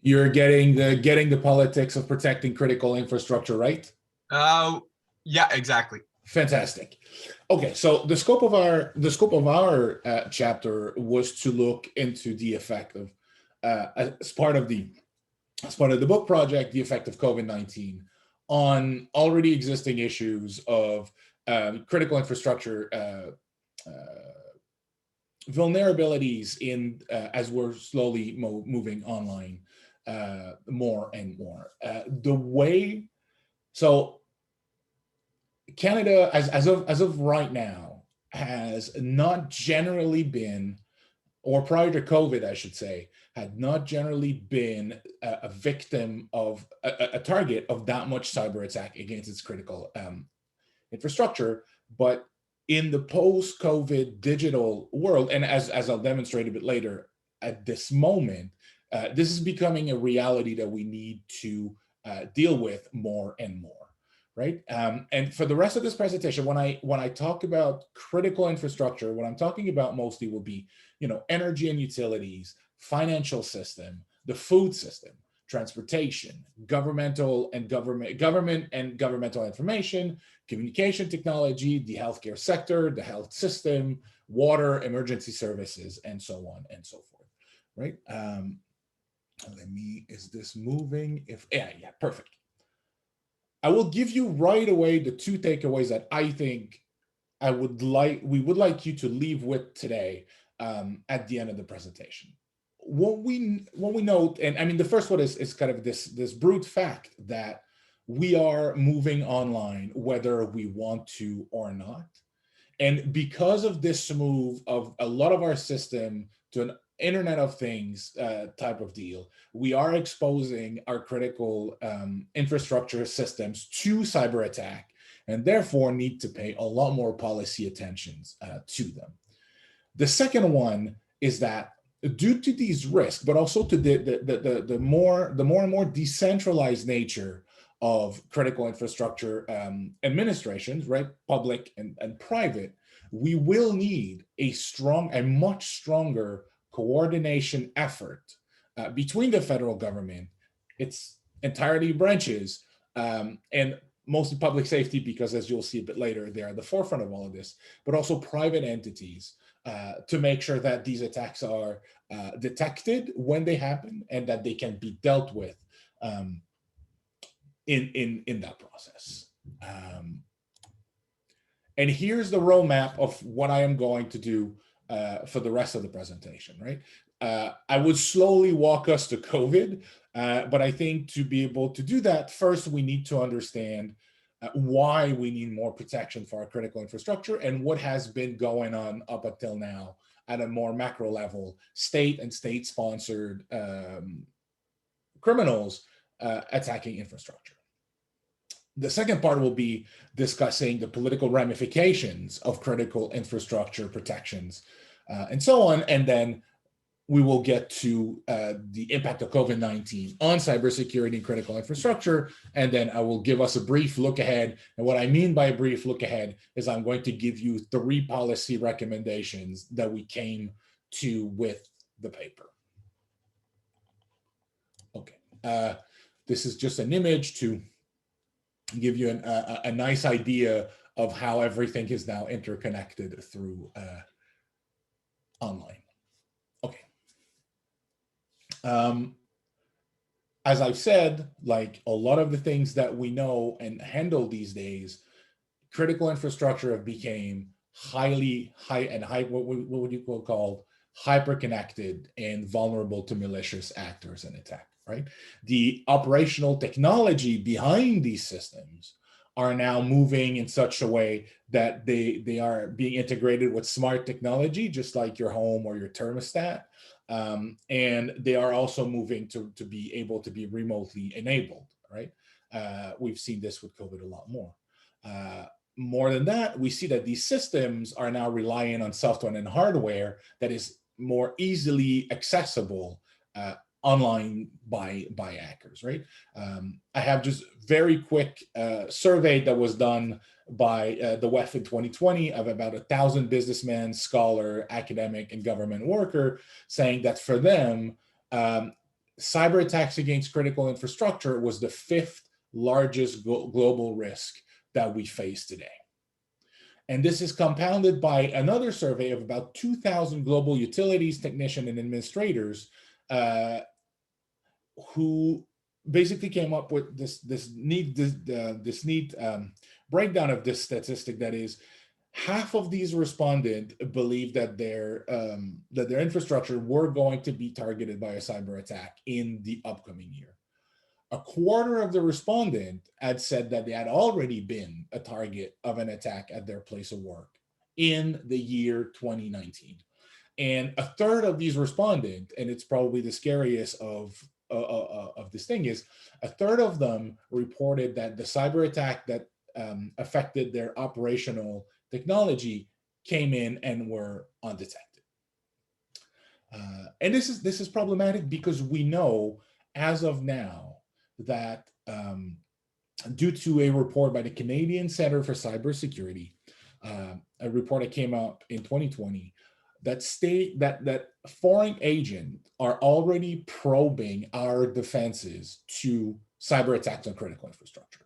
You're getting the politics of protecting critical infrastructure, right? Yeah, exactly. Fantastic. Okay, so the scope of our chapter was to look into the effect of, as part of the book project, the effect of COVID-19 on already existing issues of critical infrastructure vulnerabilities in as we're slowly moving online more and more. Canada, as of right now, has not generally been, or prior to COVID, I should say, had not generally been a victim of a target of that much cyber attack against its critical infrastructure. But in the post-COVID digital world, and as I'll demonstrate a bit later, at this moment, this is becoming a reality that we need to deal with more and more. Right. And for the rest of this presentation, when I talk about critical infrastructure, what I'm talking about mostly will be, energy and utilities, financial system, the food system, transportation, government and governmental information, communication technology, the healthcare sector, the health system, water, emergency services, and so on and so forth. Right. Is this moving? Yeah, perfect. I will give you right away the two takeaways that I think we would like you to leave with today at the end of the presentation. What we note, and I mean, the first one is kind of this brute fact that we are moving online, whether we want to or not. And because of this move of a lot of our system to an Internet of Things type of deal, we are exposing our critical infrastructure systems to cyber attack, and therefore need to pay a lot more policy attention to them. The second one is that due to these risks, but also to the more and more decentralized nature of critical infrastructure administrations, right, public and private, we will need a much stronger coordination effort between the federal government, its entirety branches, and mostly public safety, because as you'll see a bit later, they're at the forefront of all of this, but also private entities to make sure that these attacks are detected when they happen and that they can be dealt with in that process. And here's the roadmap of what I am going to do for the rest of the presentation, right? I would slowly walk us to COVID, but I think to be able to do that, first we need to understand why we need more protection for our critical infrastructure and what has been going on up until now at a more macro level, state and state-sponsored criminals attacking infrastructure. The second part will be discussing the political ramifications of critical infrastructure protections and so on. And then we will get to the impact of COVID-19 on cybersecurity and critical infrastructure. And then I will give us a brief look ahead. And what I mean by a brief look ahead is I'm going to give you 3 policy recommendations that we came to with the paper. Okay, this is just an image to give you a nice idea of how everything is now interconnected through online. Okay. As I've said, like a lot of the things that we know and handle these days, critical infrastructure have become what would you call hyper-connected and vulnerable to malicious actors and attack, right? The operational technology behind these systems are now moving in such a way that they are being integrated with smart technology, just like your home or your thermostat. And they are also moving to be able to be remotely enabled, right? We've seen this with COVID a lot more. More than that, we see that these systems are now relying on software and hardware that is more easily accessible online by hackers, right? I have just very quick survey that was done by the WEF in 2020 of about 1,000 businessmen, scholar, academic, and government worker, saying that for them, cyber attacks against critical infrastructure was the 5th largest global risk that we face today. And this is compounded by another survey of about 2,000 global utilities, technicians, and administrators who basically came up with this neat breakdown of this statistic. That is, half of these respondents believe that their infrastructure were going to be targeted by a cyber attack in the upcoming year. A quarter of the respondents had said that they had already been a target of an attack at their place of work in the year 2019. And a third of these respondents, and it's probably the scariest of this thing, is a third of them reported that the cyber attack that affected their operational technology came in and were undetected. And this is problematic because we know as of now that due to a report by the Canadian Center for Cybersecurity, a report that came out in 2020, that foreign agents are already probing our defenses to cyber attacks on critical infrastructure.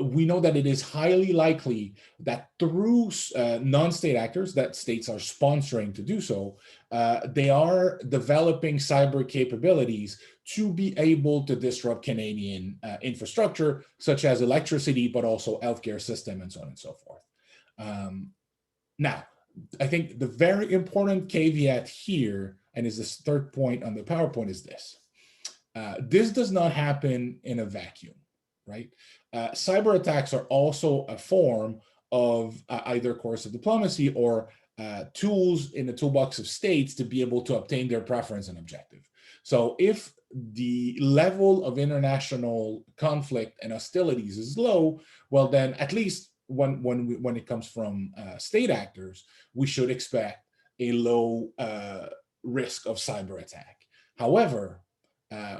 We know that it is highly likely that through non-state actors that states are sponsoring to do so, they are developing cyber capabilities to be able to disrupt Canadian infrastructure, such as electricity, but also healthcare system and so on and so forth. Now, I think the very important caveat here, and is this third point on the PowerPoint, is this. This does not happen in a vacuum, right? Cyber attacks are also a form of either coercive diplomacy or tools in the toolbox of states to be able to obtain their preference and objective. So if the level of international conflict and hostilities is low, well, then at least when it comes from state actors, we should expect a low risk of cyber attack. However,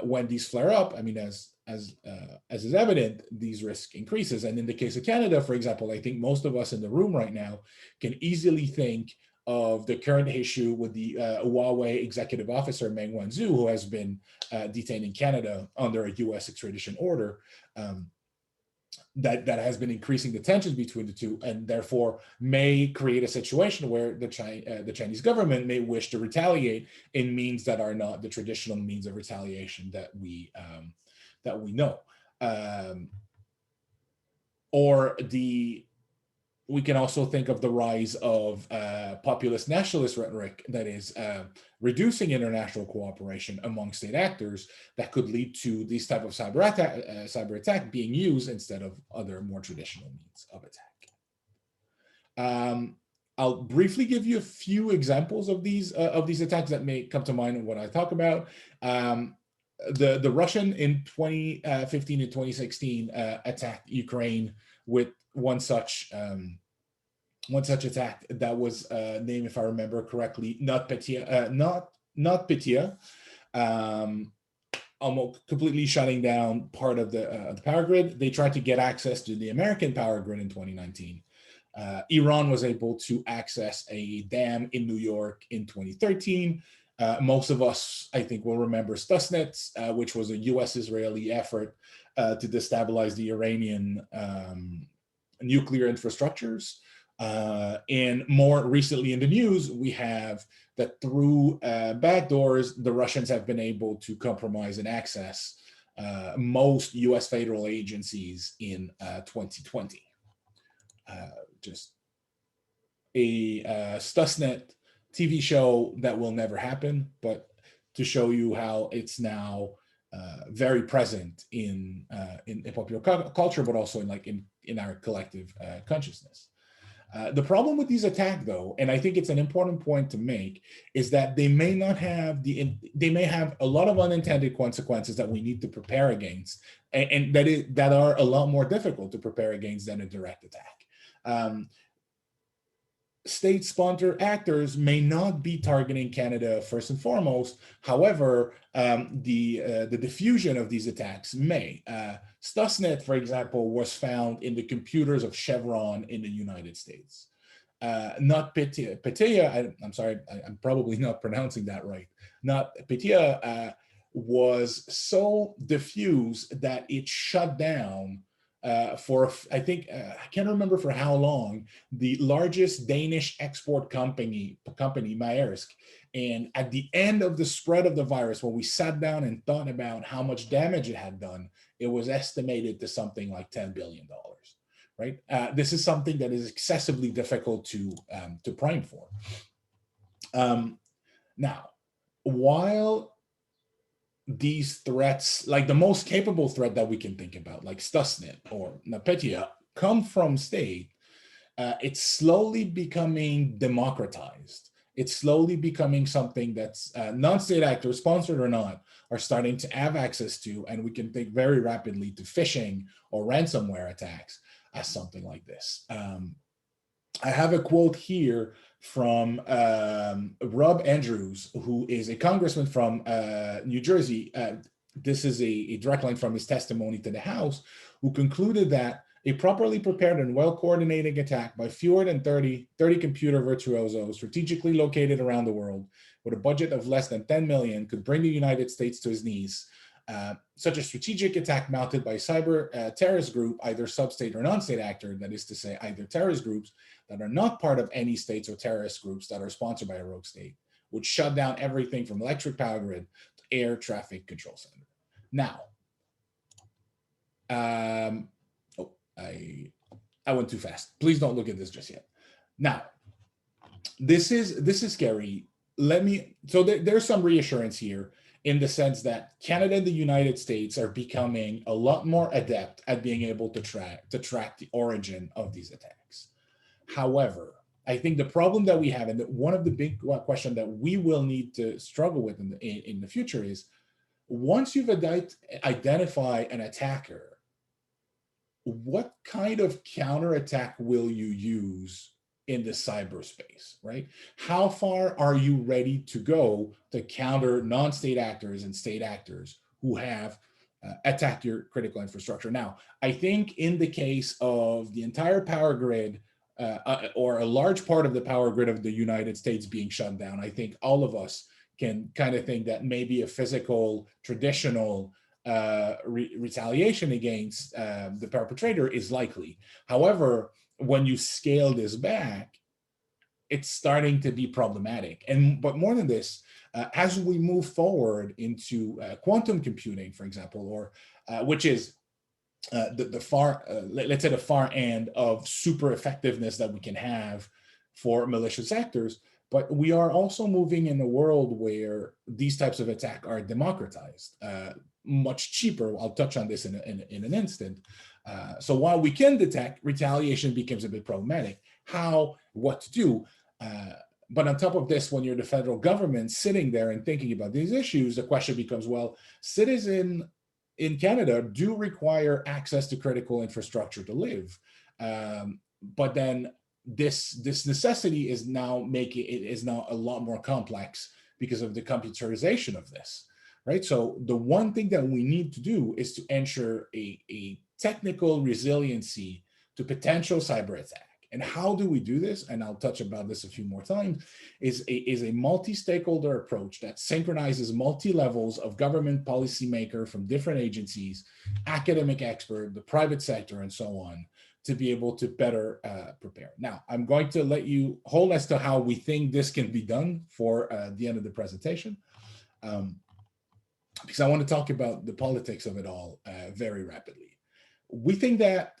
when these flare up, I mean, as is evident, these risk increases. And in the case of Canada, for example, I think most of us in the room right now can easily think of the current issue with the Huawei executive officer, Meng Wanzhou, who has been detained in Canada under a US extradition order. That has been increasing the tensions between the two, and therefore may create a situation where the Chinese government may wish to retaliate in means that are not the traditional means of retaliation that we know. We can also think of the rise of populist nationalist rhetoric that is reducing international cooperation among state actors that could lead to these type of cyber attack being used instead of other more traditional means of attack. I'll briefly give you a few examples of these attacks that may come to mind when I talk about. The Russian in 2015 and 2016 attacked Ukraine with one such attack that was named, if I remember correctly, NotPetya, almost completely shutting down part of the power grid. They tried to get access to the American power grid in 2019. Iran was able to access a dam in New York in 2013. Most of us, I think, will remember Stuxnet, which was a US-Israeli effort to destabilize the Iranian nuclear infrastructures. And more recently in the news, we have that through backdoors, the Russians have been able to compromise and access most US federal agencies in 2020. Just a Stuxnet TV show that will never happen, but to show you how it's now very present in popular culture, but also in our collective consciousness. The problem with these attacks, though, and I think it's an important point to make, is that they may have a lot of unintended consequences that we need to prepare against, and that are a lot more difficult to prepare against than a direct attack. State-sponsored actors may not be targeting Canada first and foremost. However, the diffusion of these attacks may. Stuxnet, for example, was found in the computers of Chevron in the United States. not Pitya, I'm sorry, I'm probably not pronouncing that right. Not Pitya was so diffuse that it shut down for, I think, I can't remember for how long, the largest Danish export company, Maersk. And at the end of the spread of the virus, when we sat down and thought about how much damage it had done, it was estimated to something like $10 billion. Right? This is something that is excessively difficult to prime for. Now, while these threats, like the most capable threat that we can think about, like Stuxnet or NotPetya, come from state, it's slowly becoming democratized. It's slowly becoming something that's non-state actors, sponsored or not, are starting to have access to, and we can think very rapidly to phishing or ransomware attacks as something like this. I have a quote here from Rob Andrews, who is a congressman from New Jersey. This is a direct line from his testimony to the House, who concluded that a properly prepared and well-coordinated attack by fewer than 30 computer virtuosos strategically located around the world with a budget of less than 10 million could bring the United States to its knees. Such a strategic attack mounted by a cyber terrorist group, either sub-state or non-state actor, that is to say, either terrorist groups that are not part of any states or terrorist groups that are sponsored by a rogue state, would shut down everything from electric power grid to air traffic control center. Now, I went too fast. Please don't look at this just yet. Now, this is scary. So there's some reassurance here in the sense that Canada and the United States are becoming a lot more adept at being able to track the origin of these attacks. However, I think the problem that we have, and one of the big questions that we will need to struggle with in the future is, once you've identified an attacker, what kind of counterattack will you use in the cyberspace, right? How far are you ready to go to counter non-state actors and state actors who have attacked your critical infrastructure? Now, I think in the case of the entire power grid, or a large part of the power grid of the United States being shut down, I think all of us can kind of think that maybe a physical, traditional retaliation against the perpetrator is likely. However, when you scale this back, it's starting to be problematic. But more than this, as we move forward into quantum computing, for example, or which is the far, let's say the far end of super effectiveness that we can have for malicious actors, but we are also moving in a world where these types of attack are democratized, much cheaper. I'll touch on this in an instant. So while we can detect, retaliation becomes a bit problematic. What to do? But on top of this, when you're the federal government sitting there and thinking about these issues, the question becomes, well, citizens in Canada do require access to critical infrastructure to live. But then this necessity is now a lot more complex because of the computerization of this, right? So the one thing that we need to do is to ensure a technical resiliency to potential cyber attack. And how do we do this? And I'll touch about this a few more times, is a multi-stakeholder approach that synchronizes multi-levels of government policymaker from different agencies, academic expert, the private sector, and so on, to be able to better prepare. Now, I'm going to let you hold as to how we think this can be done for the end of the presentation, because I want to talk about the politics of it all very rapidly. We think that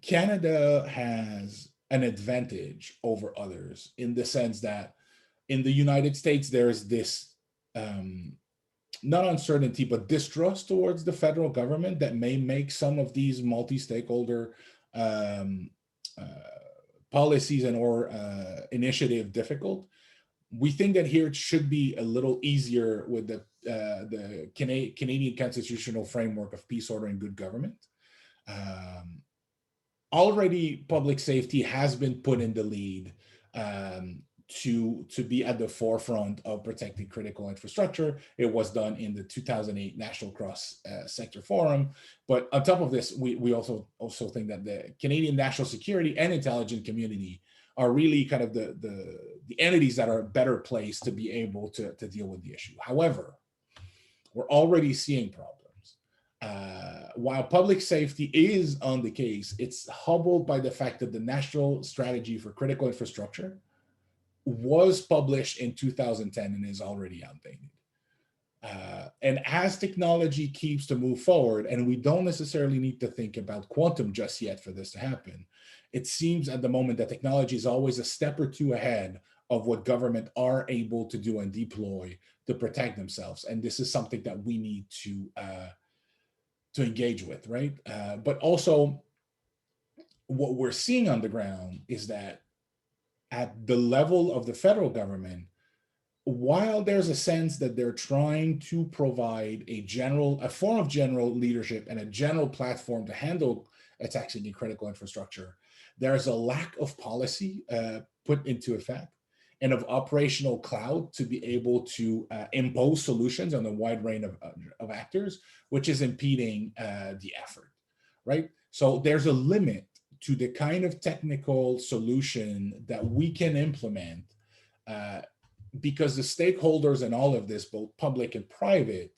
Canada has an advantage over others in the sense that in the United States, there's this not uncertainty, but distrust towards the federal government that may make some of these multi-stakeholder policies and or initiative difficult. We think that here it should be a little easier with the Canadian constitutional framework of peace, order, and good government. Already public safety has been put in the lead. to be at the forefront of protecting critical infrastructure. It was done in the 2008 National Cross Sector Forum. But on top of this, we also think that the Canadian national security and intelligence community are really kind of the entities that are better placed to be able to deal with the issue. However, we're already seeing problems. While public safety is on the case, it's hobbled by the fact that the National Strategy for Critical Infrastructure was published in 2010 and is already outdated. And as technology keeps to move forward, and we don't necessarily need to think about quantum just yet for this to happen, it seems at the moment that technology is always a step or two ahead of what government are able to do and deploy to protect themselves. And this is something that we need to engage with, right? But also what we're seeing on the ground is that at the level of the federal government, while there's a sense that they're trying to provide a form of general leadership and a general platform to handle attacks against critical infrastructure, there's a lack of policy put into effect and of operational clout to be able to impose solutions on a wide range of actors, which is impeding the effort, right? So there's a limit to the kind of technical solution that we can implement because the stakeholders in all of this, both public and private,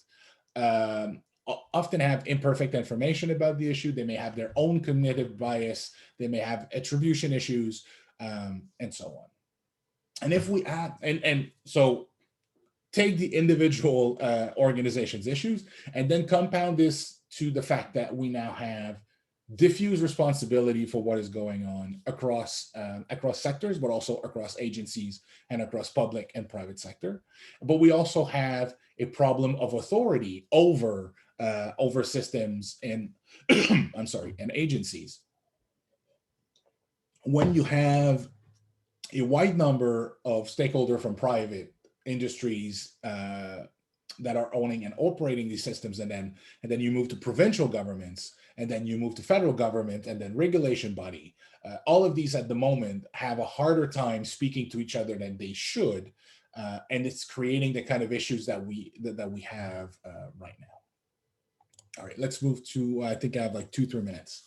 often have imperfect information about the issue. They may have their own cognitive bias. They may have attribution issues, and so on. And if we add, and so take the individual organization's issues and then compound this to the fact that we now have diffuse responsibility for what is going on across sectors, but also across agencies and across public and private sector. But we also have a problem of authority over systems and and agencies. When you have a wide number of stakeholders from private industries that are owning and operating these systems, and then you move to provincial governments, and then you move to federal government, and then regulation body. All of these at the moment have a harder time speaking to each other than they should, and it's creating the kind of issues that we have right now. All right, let's move to, I think I have like 2-3 minutes.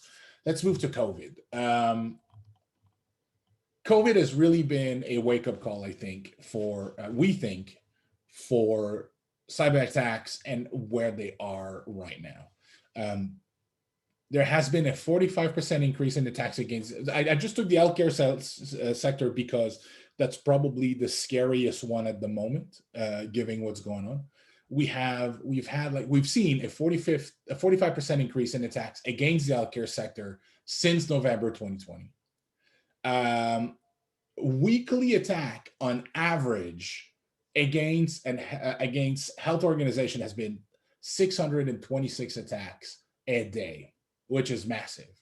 Let's move to COVID. COVID has really been a wake-up call, I think, we think, for cyber attacks and where they are right now. There has been a 45% increase in attacks against, I just took the healthcare sector because that's probably the scariest one at the moment, given what's going on. We've seen a 45% increase in attacks against the healthcare sector since November 2020. Weekly attack on average against health organization has been 626 attacks a day, which is massive.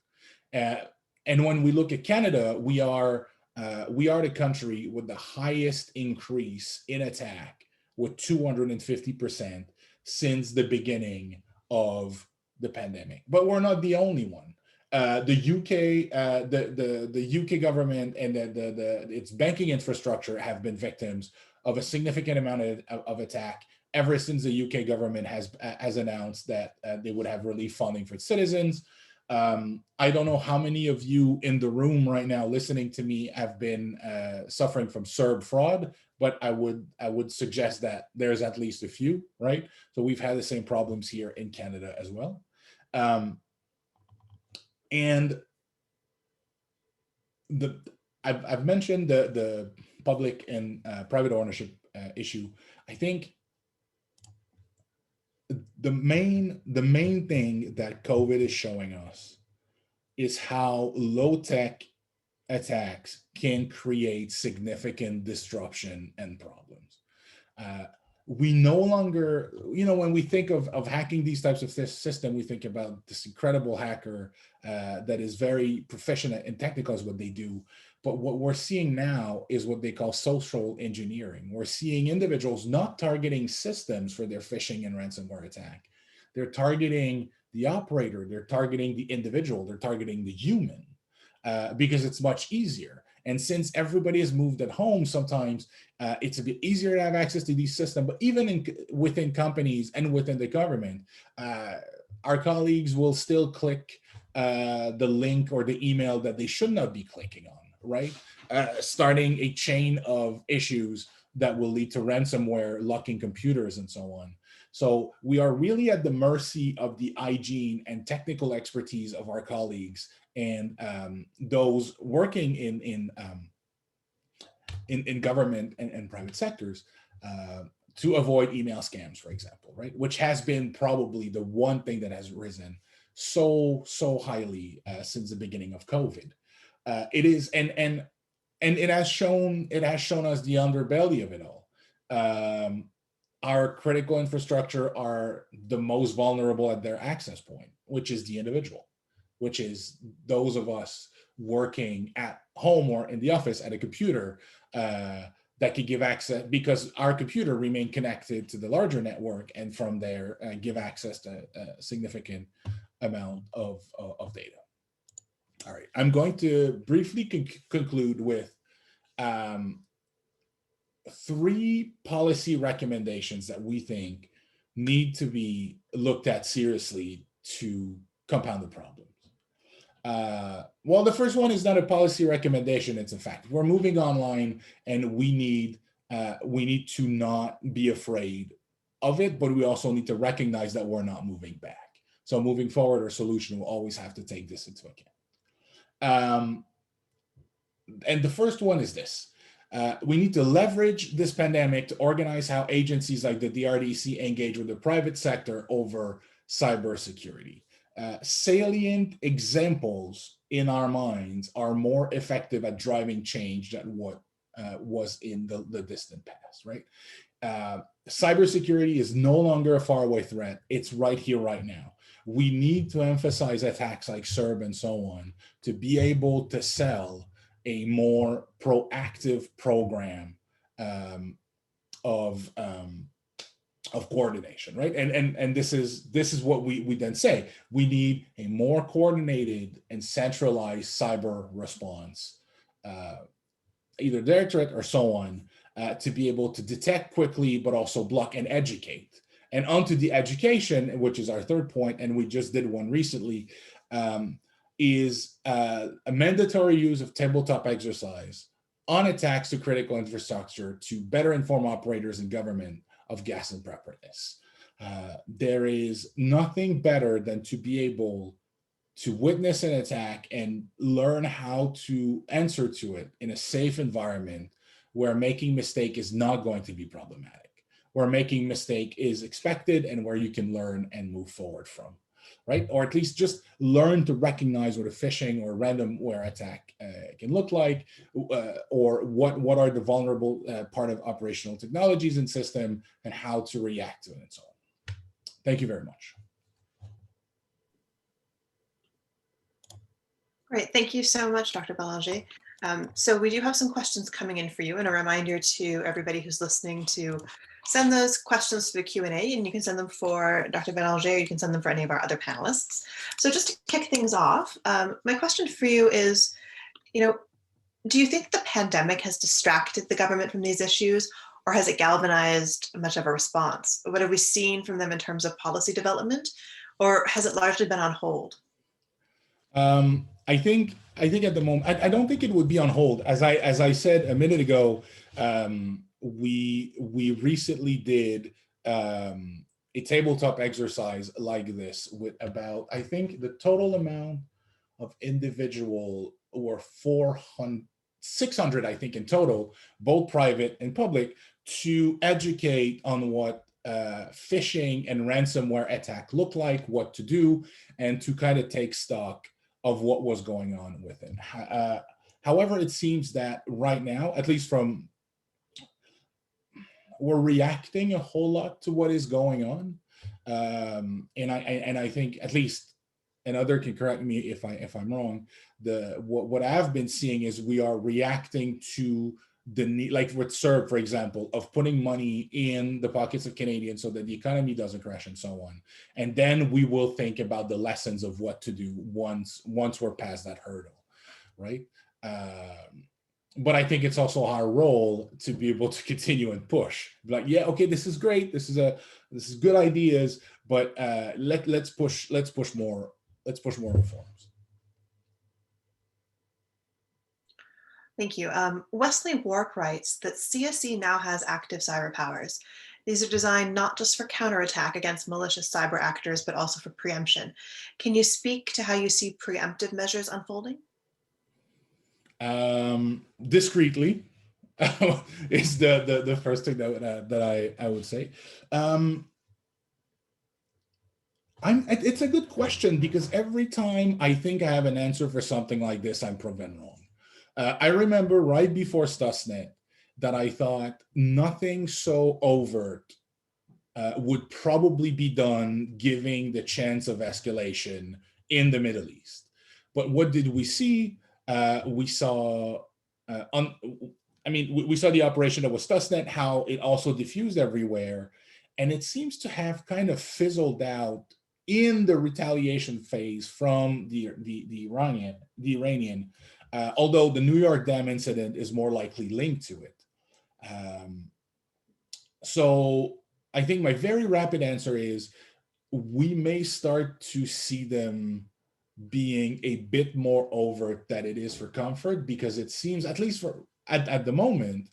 And when we look at Canada, we are the country with the highest increase in attack, with 250% since the beginning of the pandemic. But we're not the only one. The UK government and its banking infrastructure have been victims of a significant amount of attack ever since the UK government has announced that they would have relief funding for citizens. I don't know how many of you in the room right now listening to me have been suffering from CERB fraud, but I would suggest that there's at least a few, right? So we've had the same problems here in Canada as well. And I've mentioned the public and private ownership issue. I think the main thing that COVID is showing us is how low-tech attacks can create significant disruption and problems. We no longer, when we think of hacking these types of systems, we think about this incredible hacker that is very proficient and technical as what they do. But what we're seeing now is what they call social engineering. We're seeing individuals not targeting systems for their phishing and ransomware attack. They're targeting the operator, they're targeting the individual, they're targeting the human, because it's much easier. And since everybody has moved at home, sometimes it's a bit easier to have access to these systems. But even within companies and within the government, our colleagues will still click the link or the email that they should not be clicking on, right? Starting a chain of issues that will lead to ransomware, locking computers, and so on. So we are really at the mercy of the hygiene and technical expertise of our colleagues and those working in government and private sectors to avoid email scams, for example, right? Which has been probably the one thing that has risen so highly since the beginning of COVID. It is, and it has shown us the underbelly of it all. Our critical infrastructure are the most vulnerable at their access point, which is the individual, which is those of us working at home or in the office at a computer that could give access, because our computer remain connected to the larger network, and from there give access to a significant amount of data. All right, I'm going to briefly conclude with 3 policy recommendations that we think need to be looked at seriously to compound the problems. Well, the first one is not a policy recommendation, it's a fact. We're moving online, and we need to not be afraid of it, but we also need to recognize that we're not moving back. So moving forward, our solution will always have to take this into account. And the first one is this. We need to leverage this pandemic to organize how agencies like the DRDC engage with the private sector over cybersecurity. Salient examples in our minds are more effective at driving change than what was in the distant past, right? Cybersecurity is no longer a faraway threat. It's right here, right now. We need to emphasize attacks like SERB and so on to be able to sell a more proactive program of coordination, right? And this is what we then say. We need a more coordinated and centralized cyber response, either directorate or so on, to be able to detect quickly, but also block and educate. And onto the education, which is our third point, and we just did one recently, is a mandatory use of tabletop exercise on attacks to critical infrastructure to better inform operators and government of gas and preparedness. There is nothing better than to be able to witness an attack and learn how to answer to it in a safe environment where making mistake is not going to be problematic, where making mistake is expected, and where you can learn and move forward from, right? Or at least just learn to recognize what a phishing or ransomware attack can look like, or what are the vulnerable part of operational technologies and system, and how to react to it, and so on. Thank you very much. Great, thank you so much, Dr. Belanger. So we do have some questions coming in for you, and a reminder to everybody who's listening to send those questions to the Q&A, and you can send them for Dr. Belanger, you can send them for any of our other panelists. So just to kick things off, my question for you is, do you think the pandemic has distracted the government from these issues, or has it galvanized much of a response? What have we seen from them in terms of policy development, or has it largely been on hold? I think at the moment, I don't think it would be on hold. As I said a minute ago, we recently did a tabletop exercise like this with about, I think the total amount of individual were 600, I think in total, both private and public, to educate on what phishing and ransomware attack look like, what to do, and to kind of take stock of what was going on with it. However, it seems that right now, at least we're reacting a whole lot to what is going on, and I think, at least, and other can correct me if I'm wrong, what I've been seeing is we are reacting to the need, like with CERB, for example, of putting money in the pockets of Canadians so that the economy doesn't crash and so on. And then we will think about the lessons of what to do once we're past that hurdle, right? but I think it's also our role to be able to continue and push. Like, yeah, okay, this is great. This is good ideas, but let's push more. Let's push more reforms. Thank you. Wesley Wark writes that CSE now has active cyber powers. These are designed not just for counterattack against malicious cyber actors, but also for preemption. Can you speak to how you see preemptive measures unfolding? Discreetly is the first thing that I would say. It's a good question, because every time I think I have an answer for something like this, I'm proven wrong. I remember right before Stuxnet that I thought nothing so overt would probably be done giving the chance of escalation in the Middle East. But what did we see? We saw, we saw the operation that was Stuxnet, how it also diffused everywhere. And it seems to have kind of fizzled out in the retaliation phase from the Iranian, although the New York Dam incident is more likely linked to it. So I think my very rapid answer is we may start to see them being a bit more overt than it is for comfort, because it seems, at least for at the moment,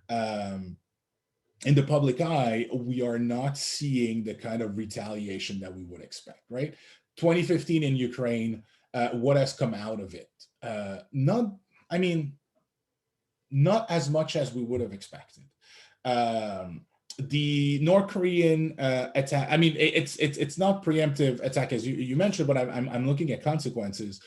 in the public eye, we are not seeing the kind of retaliation that we would expect, right? 2015 in Ukraine, what has come out of it? Not as much as we would have expected. The North Korean attack, it's not preemptive attack as you mentioned, but I'm looking at consequences.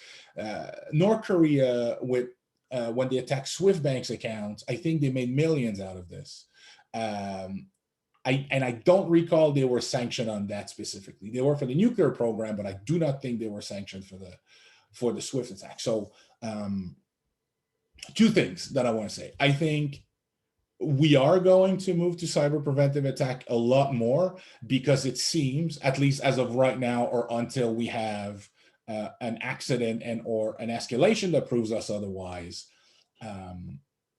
North Korea, with when they attacked Swift Bank's accounts, I think they made millions out of this. I don't recall they were sanctioned on that specifically. They were for the nuclear program, but I do not think they were sanctioned for the Swift attack. So two things that I want to say. I think we are going to move to cyber preventive attack a lot more, because it seems, at least as of right now, or until we have an accident or an escalation that proves us otherwise,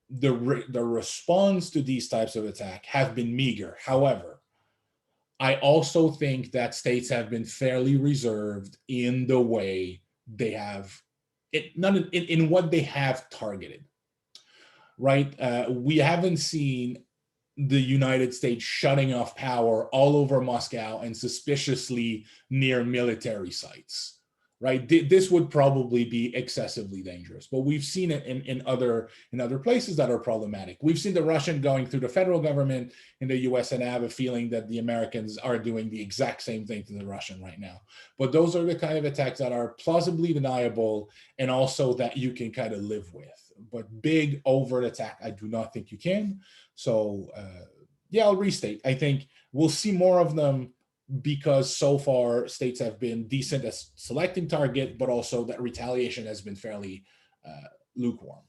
the response to these types of attack have been meager. However, I also think that states have been fairly reserved in the way they have in what they have targeted. Right? We haven't seen the United States shutting off power all over Moscow and suspiciously near military sites, right? This would probably be excessively dangerous, but we've seen it in other places that are problematic. We've seen the Russian going through the federal government in the US, and I have a feeling that the Americans are doing the exact same thing to the Russian right now. But those are the kind of attacks that are plausibly deniable, and also that you can kind of live with. But big overt attack, I do not think you can. So yeah, I'll restate. I think we'll see more of them, because so far states have been decent at selecting target, but also that retaliation has been fairly lukewarm.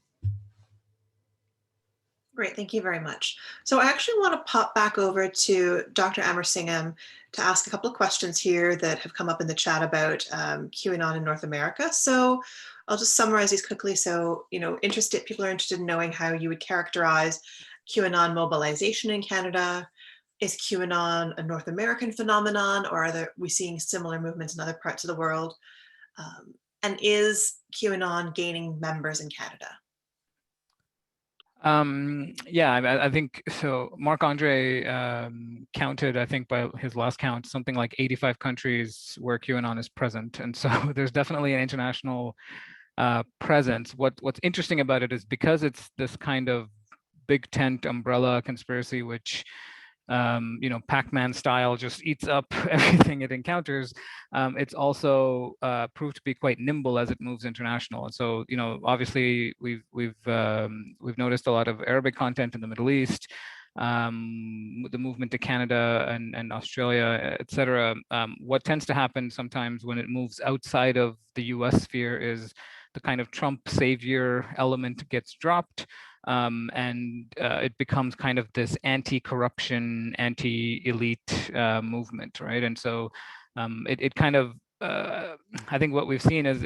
Great, thank you very much. So I actually want to pop back over to Dr. Amersingham to ask a couple of questions here that have come up in the chat about QAnon in North America. So I'll just summarize these quickly. So, people are interested in knowing how you would characterize QAnon mobilization in Canada. Is QAnon a North American phenomenon, or are we seeing similar movements in other parts of the world? And is QAnon gaining members in Canada? Yeah, I think so. Marc-Andre counted, I think by his last count, something like 85 countries where QAnon is present. And so there's definitely an international presence. What's interesting about it is, because it's this kind of big tent umbrella conspiracy, which Pac-Man style just eats up everything it encounters. It's also proved to be quite nimble as it moves international. And so, obviously we've noticed a lot of Arabic content in the Middle East, the movement to Canada and Australia, et cetera. What tends to happen sometimes when it moves outside of the US sphere is the kind of Trump savior element gets dropped. And it becomes kind of this anti-corruption, anti-elite movement, right? And so it kind of, I think what we've seen is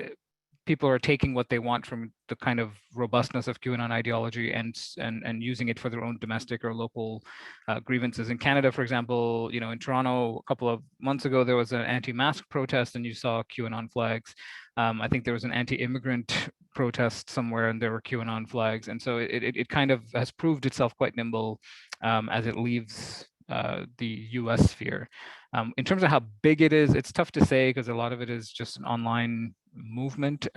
people are taking what they want from the kind of robustness of QAnon ideology and using it for their own domestic or local grievances. In Canada, for example, in Toronto a couple of months ago, there was an anti-mask protest and you saw QAnon flags. I think there was an anti-immigrant protest somewhere and there were QAnon flags. And so it kind of has proved itself quite nimble as it leaves the US sphere. In terms of how big it is, it's tough to say because a lot of it is just an online movement.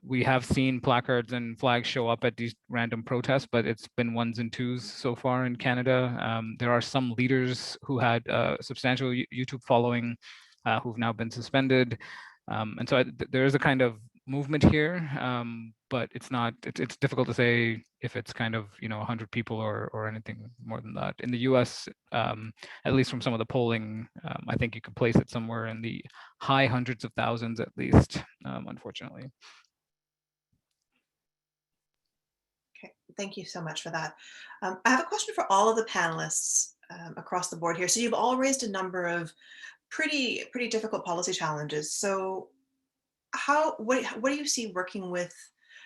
We have seen placards and flags show up at these random protests, but it's been ones and twos so far in Canada. There are some leaders who had a substantial YouTube following who've now been suspended. And so there is a kind of movement here, but it's difficult to say if it's kind of 100 people or anything more than that. In the US, at least from some of the polling, I think you could place it somewhere in the high hundreds of thousands at least, unfortunately. Okay, thank you so much for that. I have a question for all of the panelists across the board here. So you've all raised a number of pretty difficult policy challenges. So what do you see working with,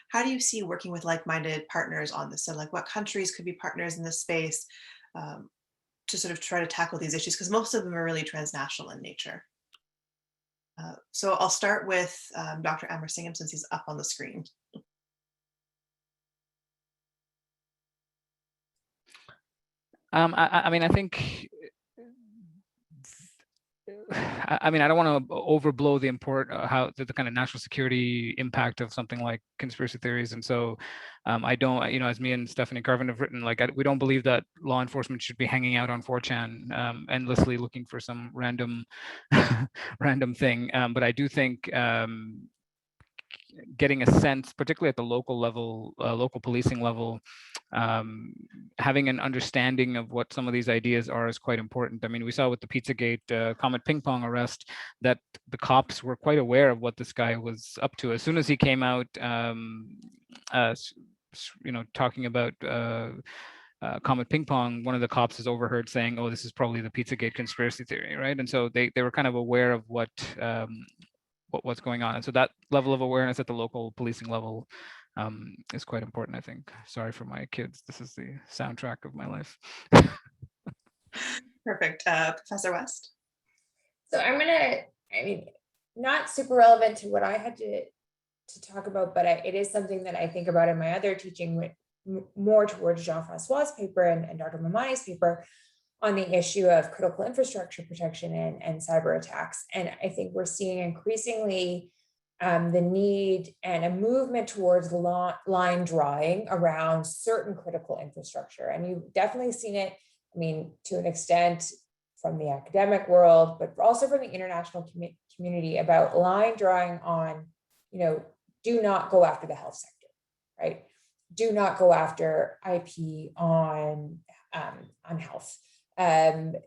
how do you see working with like-minded partners on this? So like what countries could be partners in this space to sort of try to tackle these issues? Because most of them are really transnational in nature. So I'll start with Dr. Amersingham since he's up on the screen. I think, I don't want to overblow the the kind of national security impact of something like conspiracy theories. And so I don't, as me and Stephanie Carvin have written, we don't believe that law enforcement should be hanging out on 4chan endlessly looking for some random thing. But I do think getting a sense, particularly at the local level, local policing level, having an understanding of what some of these ideas are is quite important. I mean, we saw with the Pizzagate Comet Ping Pong arrest that the cops were quite aware of what this guy was up to. As soon as he came out, talking about Comet Ping Pong, one of the cops is overheard saying, "Oh, this is probably the Pizzagate conspiracy theory," right? And so they were kind of aware of what's going on. And so that level of awareness at the local policing level is quite important, I think. Sorry for my kids. This is the soundtrack of my life. Perfect. Professor West? So I'm not super relevant to what I had to talk about, but it is something that I think about in my other teaching, more towards Jean-Francois's paper and Dr. Mamani's paper on the issue of critical infrastructure protection and cyber attacks. And I think we're seeing increasingly the need and a movement towards line drawing around certain critical infrastructure. And you've definitely seen it, to an extent from the academic world, but also from the international community about line drawing on, do not go after the health sector, right? Do not go after IP on health. And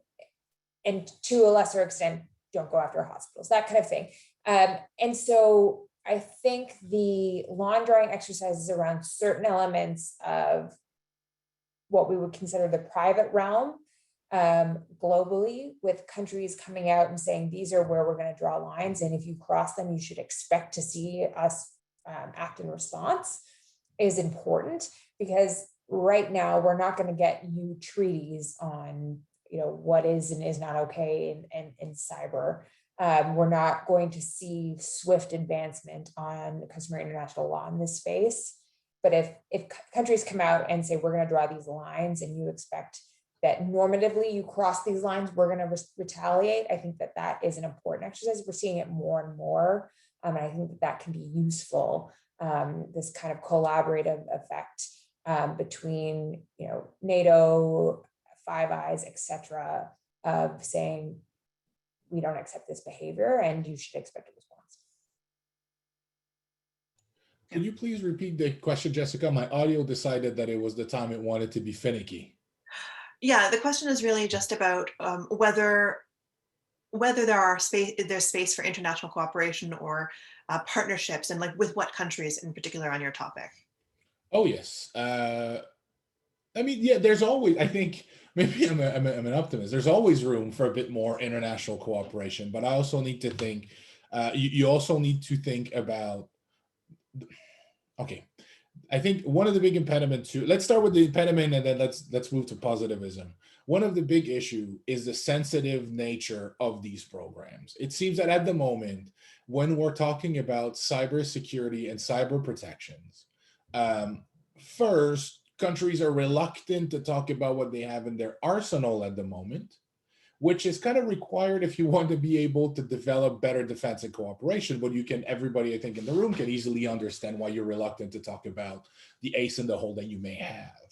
to a lesser extent, don't go after hospitals, that kind of thing. And so I think the line drawing exercises around certain elements of what we would consider the private realm globally, with countries coming out and saying, these are where we're going to draw lines. And if you cross them, you should expect to see us act in response, is important, because right now we're not going to get new treaties on what is and is not okay in cyber. We're not going to see swift advancement on customary international law in this space. But if countries come out and say, we're going to draw these lines, and you expect that normatively you cross these lines, we're going to retaliate, I think that is an important exercise. We're seeing it more and more. And I think that can be useful, this kind of collaborative effect between NATO, Five Eyes, etc., of saying we don't accept this behavior and you should expect a response. Can you please repeat the question, Jessica? My audio decided that it was the time it wanted to be finicky. Yeah, the question is really just about whether there's space for international cooperation or partnerships, and with what countries in particular on your topic. Oh yes, there's always, I think, maybe I'm an optimist. There's always room for a bit more international cooperation, but I also need to think You also need to think about, okay, I think one of the big impediments to, let's start with the impediment and then let's move to positivism. One of the big issue is the sensitive nature of these programs. It seems that at the moment, when we're talking about cybersecurity and cyber protections, first, countries are reluctant to talk about what they have in their arsenal at the moment, which is kind of required if you want to be able to develop better defense and cooperation. But you can, everybody I think in the room can easily understand why you're reluctant to talk about the ace in the hole that you may have.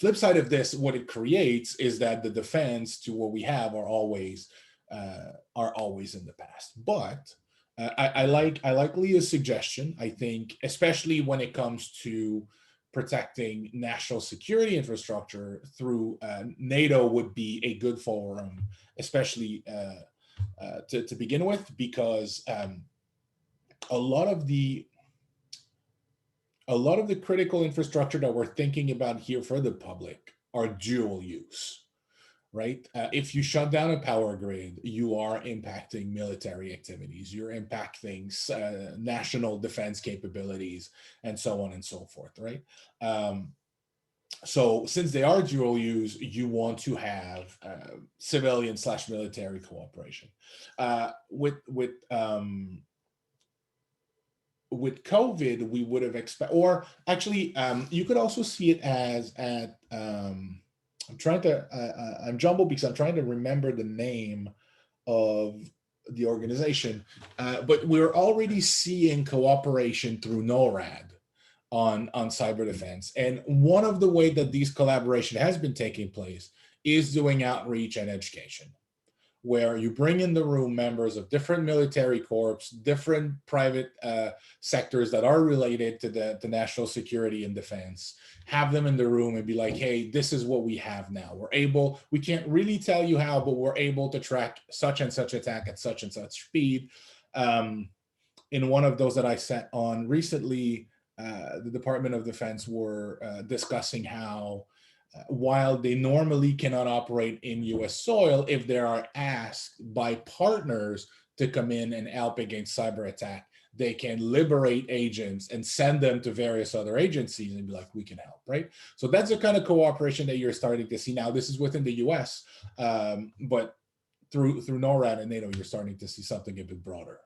Flip side of this, what it creates is that the defense to what we have are always in the past. But I like Leah's suggestion. I think, especially when it comes to protecting national security infrastructure through NATO would be a good forum, especially to begin with, because a lot of the critical infrastructure that we're thinking about here for the public are dual use, right? If you shut down a power grid, you are impacting military activities, you're impacting national defense capabilities, and so on and so forth, right? So since they are dual use, you want to have civilian/military cooperation. With COVID, we would have expected, or actually, you could also see it as at, I'm jumbled because I'm trying to remember the name of the organization, but we're already seeing cooperation through NORAD on cyber defense. And one of the ways that these collaboration has been taking place is doing outreach and education, where you bring in the room members of different military corps, different private sectors that are related to the national security and defense, have them in the room and be like, hey, this is what we have now. We can't really tell you how, but we're able to track such and such attack at such and such speed. In one of those that I sat on recently, the Department of Defense were discussing how while they normally cannot operate in US soil, if they are asked by partners to come in and help against cyber attack, they can liberate agents and send them to various other agencies and be like, we can help, right? So that's the kind of cooperation that you're starting to see now. This is within the US, but through NORAD and NATO, you're starting to see something a bit broader.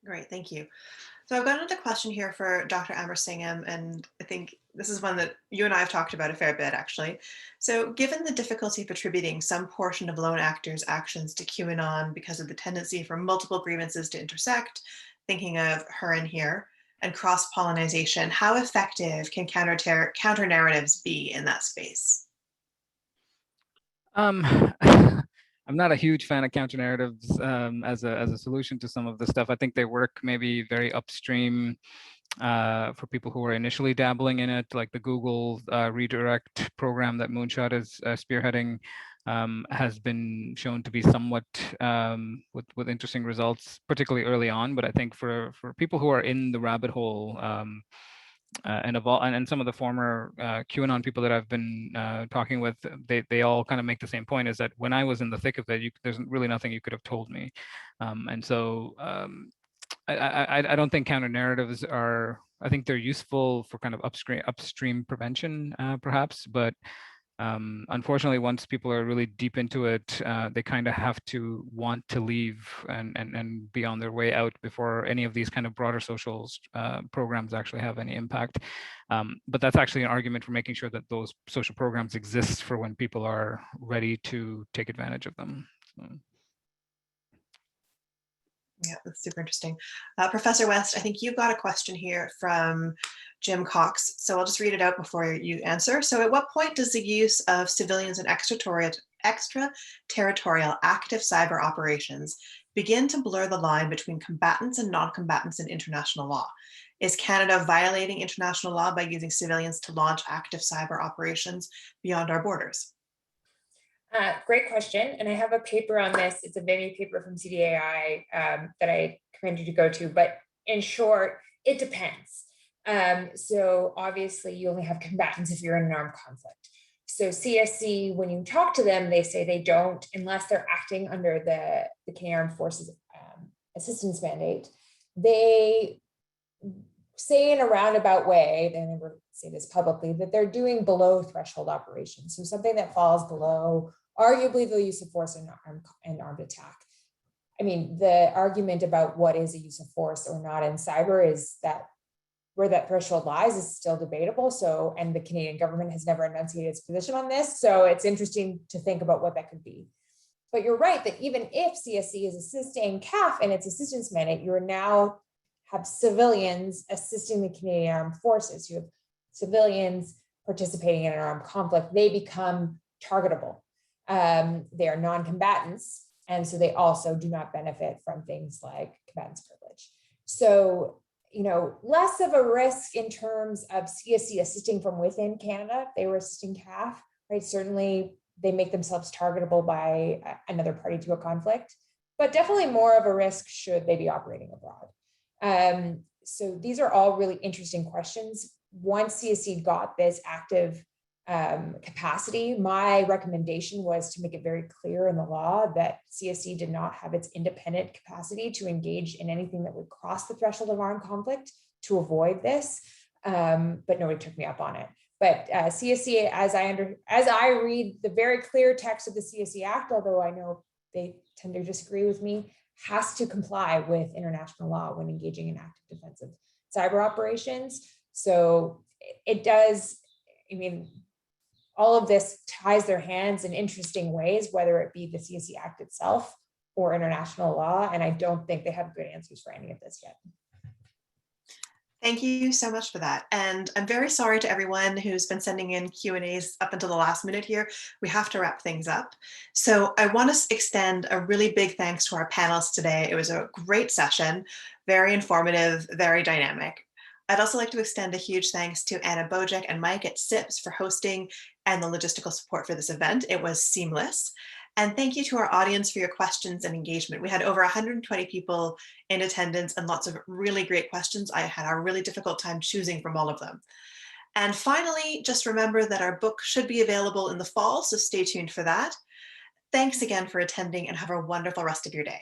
Great, thank you. So I've got another question here for Dr. Amersingham, and I think this is one that you and I have talked about a fair bit, actually. So given the difficulty of attributing some portion of lone actors' actions to QAnon because of the tendency for multiple grievances to intersect, thinking of her in here, and cross-pollination, how effective can counter-narratives be in that space? I'm not a huge fan of counter narratives as a solution to some of the stuff. I think they work maybe very upstream for people who are initially dabbling in it, like the Google redirect program that Moonshot is spearheading has been shown to be somewhat with interesting results, particularly early on. But I think for people who are in the rabbit hole, and some of the former QAnon people that I've been talking with, they all kind of make the same point, is that when I was in the thick of it, there's really nothing you could have told me. And so I don't think counter narratives are, I think they're useful for kind of upstream prevention, perhaps, but unfortunately, once people are really deep into it, they kind of have to want to leave and be on their way out before any of these kind of broader social programs actually have any impact. But that's actually an argument for making sure that those social programs exist for when people are ready to take advantage of them. So. Yeah, that's super interesting. Professor West, I think you've got a question here from Jim Cox. So I'll just read it out before you answer. So at what point does the use of civilians in extraterritorial active cyber operations begin to blur the line between combatants and non-combatants in international law? Is Canada violating international law by using civilians to launch active cyber operations beyond our borders? Great question. And I have a paper on this. It's a venue paper from CDAI that I commend you to go to. But in short, it depends. So obviously you only have combatants if you're in an armed conflict. So CSC, when you talk to them, they say they don't, unless they're acting under the Canadian Armed Forces assistance mandate. They say in a roundabout way, they never say this publicly, that they're doing below threshold operations. So something that falls below arguably the use of force and armed attack. I mean, the argument about what is a use of force or not in cyber is that where that threshold lies is still debatable. So, and the Canadian government has never enunciated its position on this. So it's interesting to think about what that could be. But you're right that even if CSC is assisting CAF in its assistance mandate, you are now have civilians assisting the Canadian Armed Forces. You have civilians participating in an armed conflict. They become targetable. They are non-combatants. And so they also do not benefit from things like combatants privilege. So, you know, less of a risk in terms of CSC assisting from within Canada. They were assisting CAF, right? Certainly they make themselves targetable by another party to a conflict, but definitely more of a risk should they be operating abroad. So these are all really interesting questions. Once CSC got this active capacity, my recommendation was to make it very clear in the law that CSC did not have its independent capacity to engage in anything that would cross the threshold of armed conflict to avoid this, but nobody took me up on it. But CSC, as I read the very clear text of the CSC Act, although I know they tend to disagree with me, has to comply with international law when engaging in active defensive cyber operations. So it does, I mean, all of this ties their hands in interesting ways, whether it be the CSC Act itself or international law. And I don't think they have good answers for any of this yet. Thank you so much for that. And I'm very sorry to everyone who's been sending in Q&As up until the last minute here. We have to wrap things up. So I want to extend a really big thanks to our panelists today. It was a great session, very informative, very dynamic. I'd also like to extend a huge thanks to Anna Bojek and Mike at CIPS for hosting and the logistical support for this event. It was seamless. And thank you to our audience for your questions and engagement. We had over 120 people in attendance and lots of really great questions. I had a really difficult time choosing from all of them. And finally, just remember that our book should be available in the fall, so stay tuned for that. Thanks again for attending and have a wonderful rest of your day.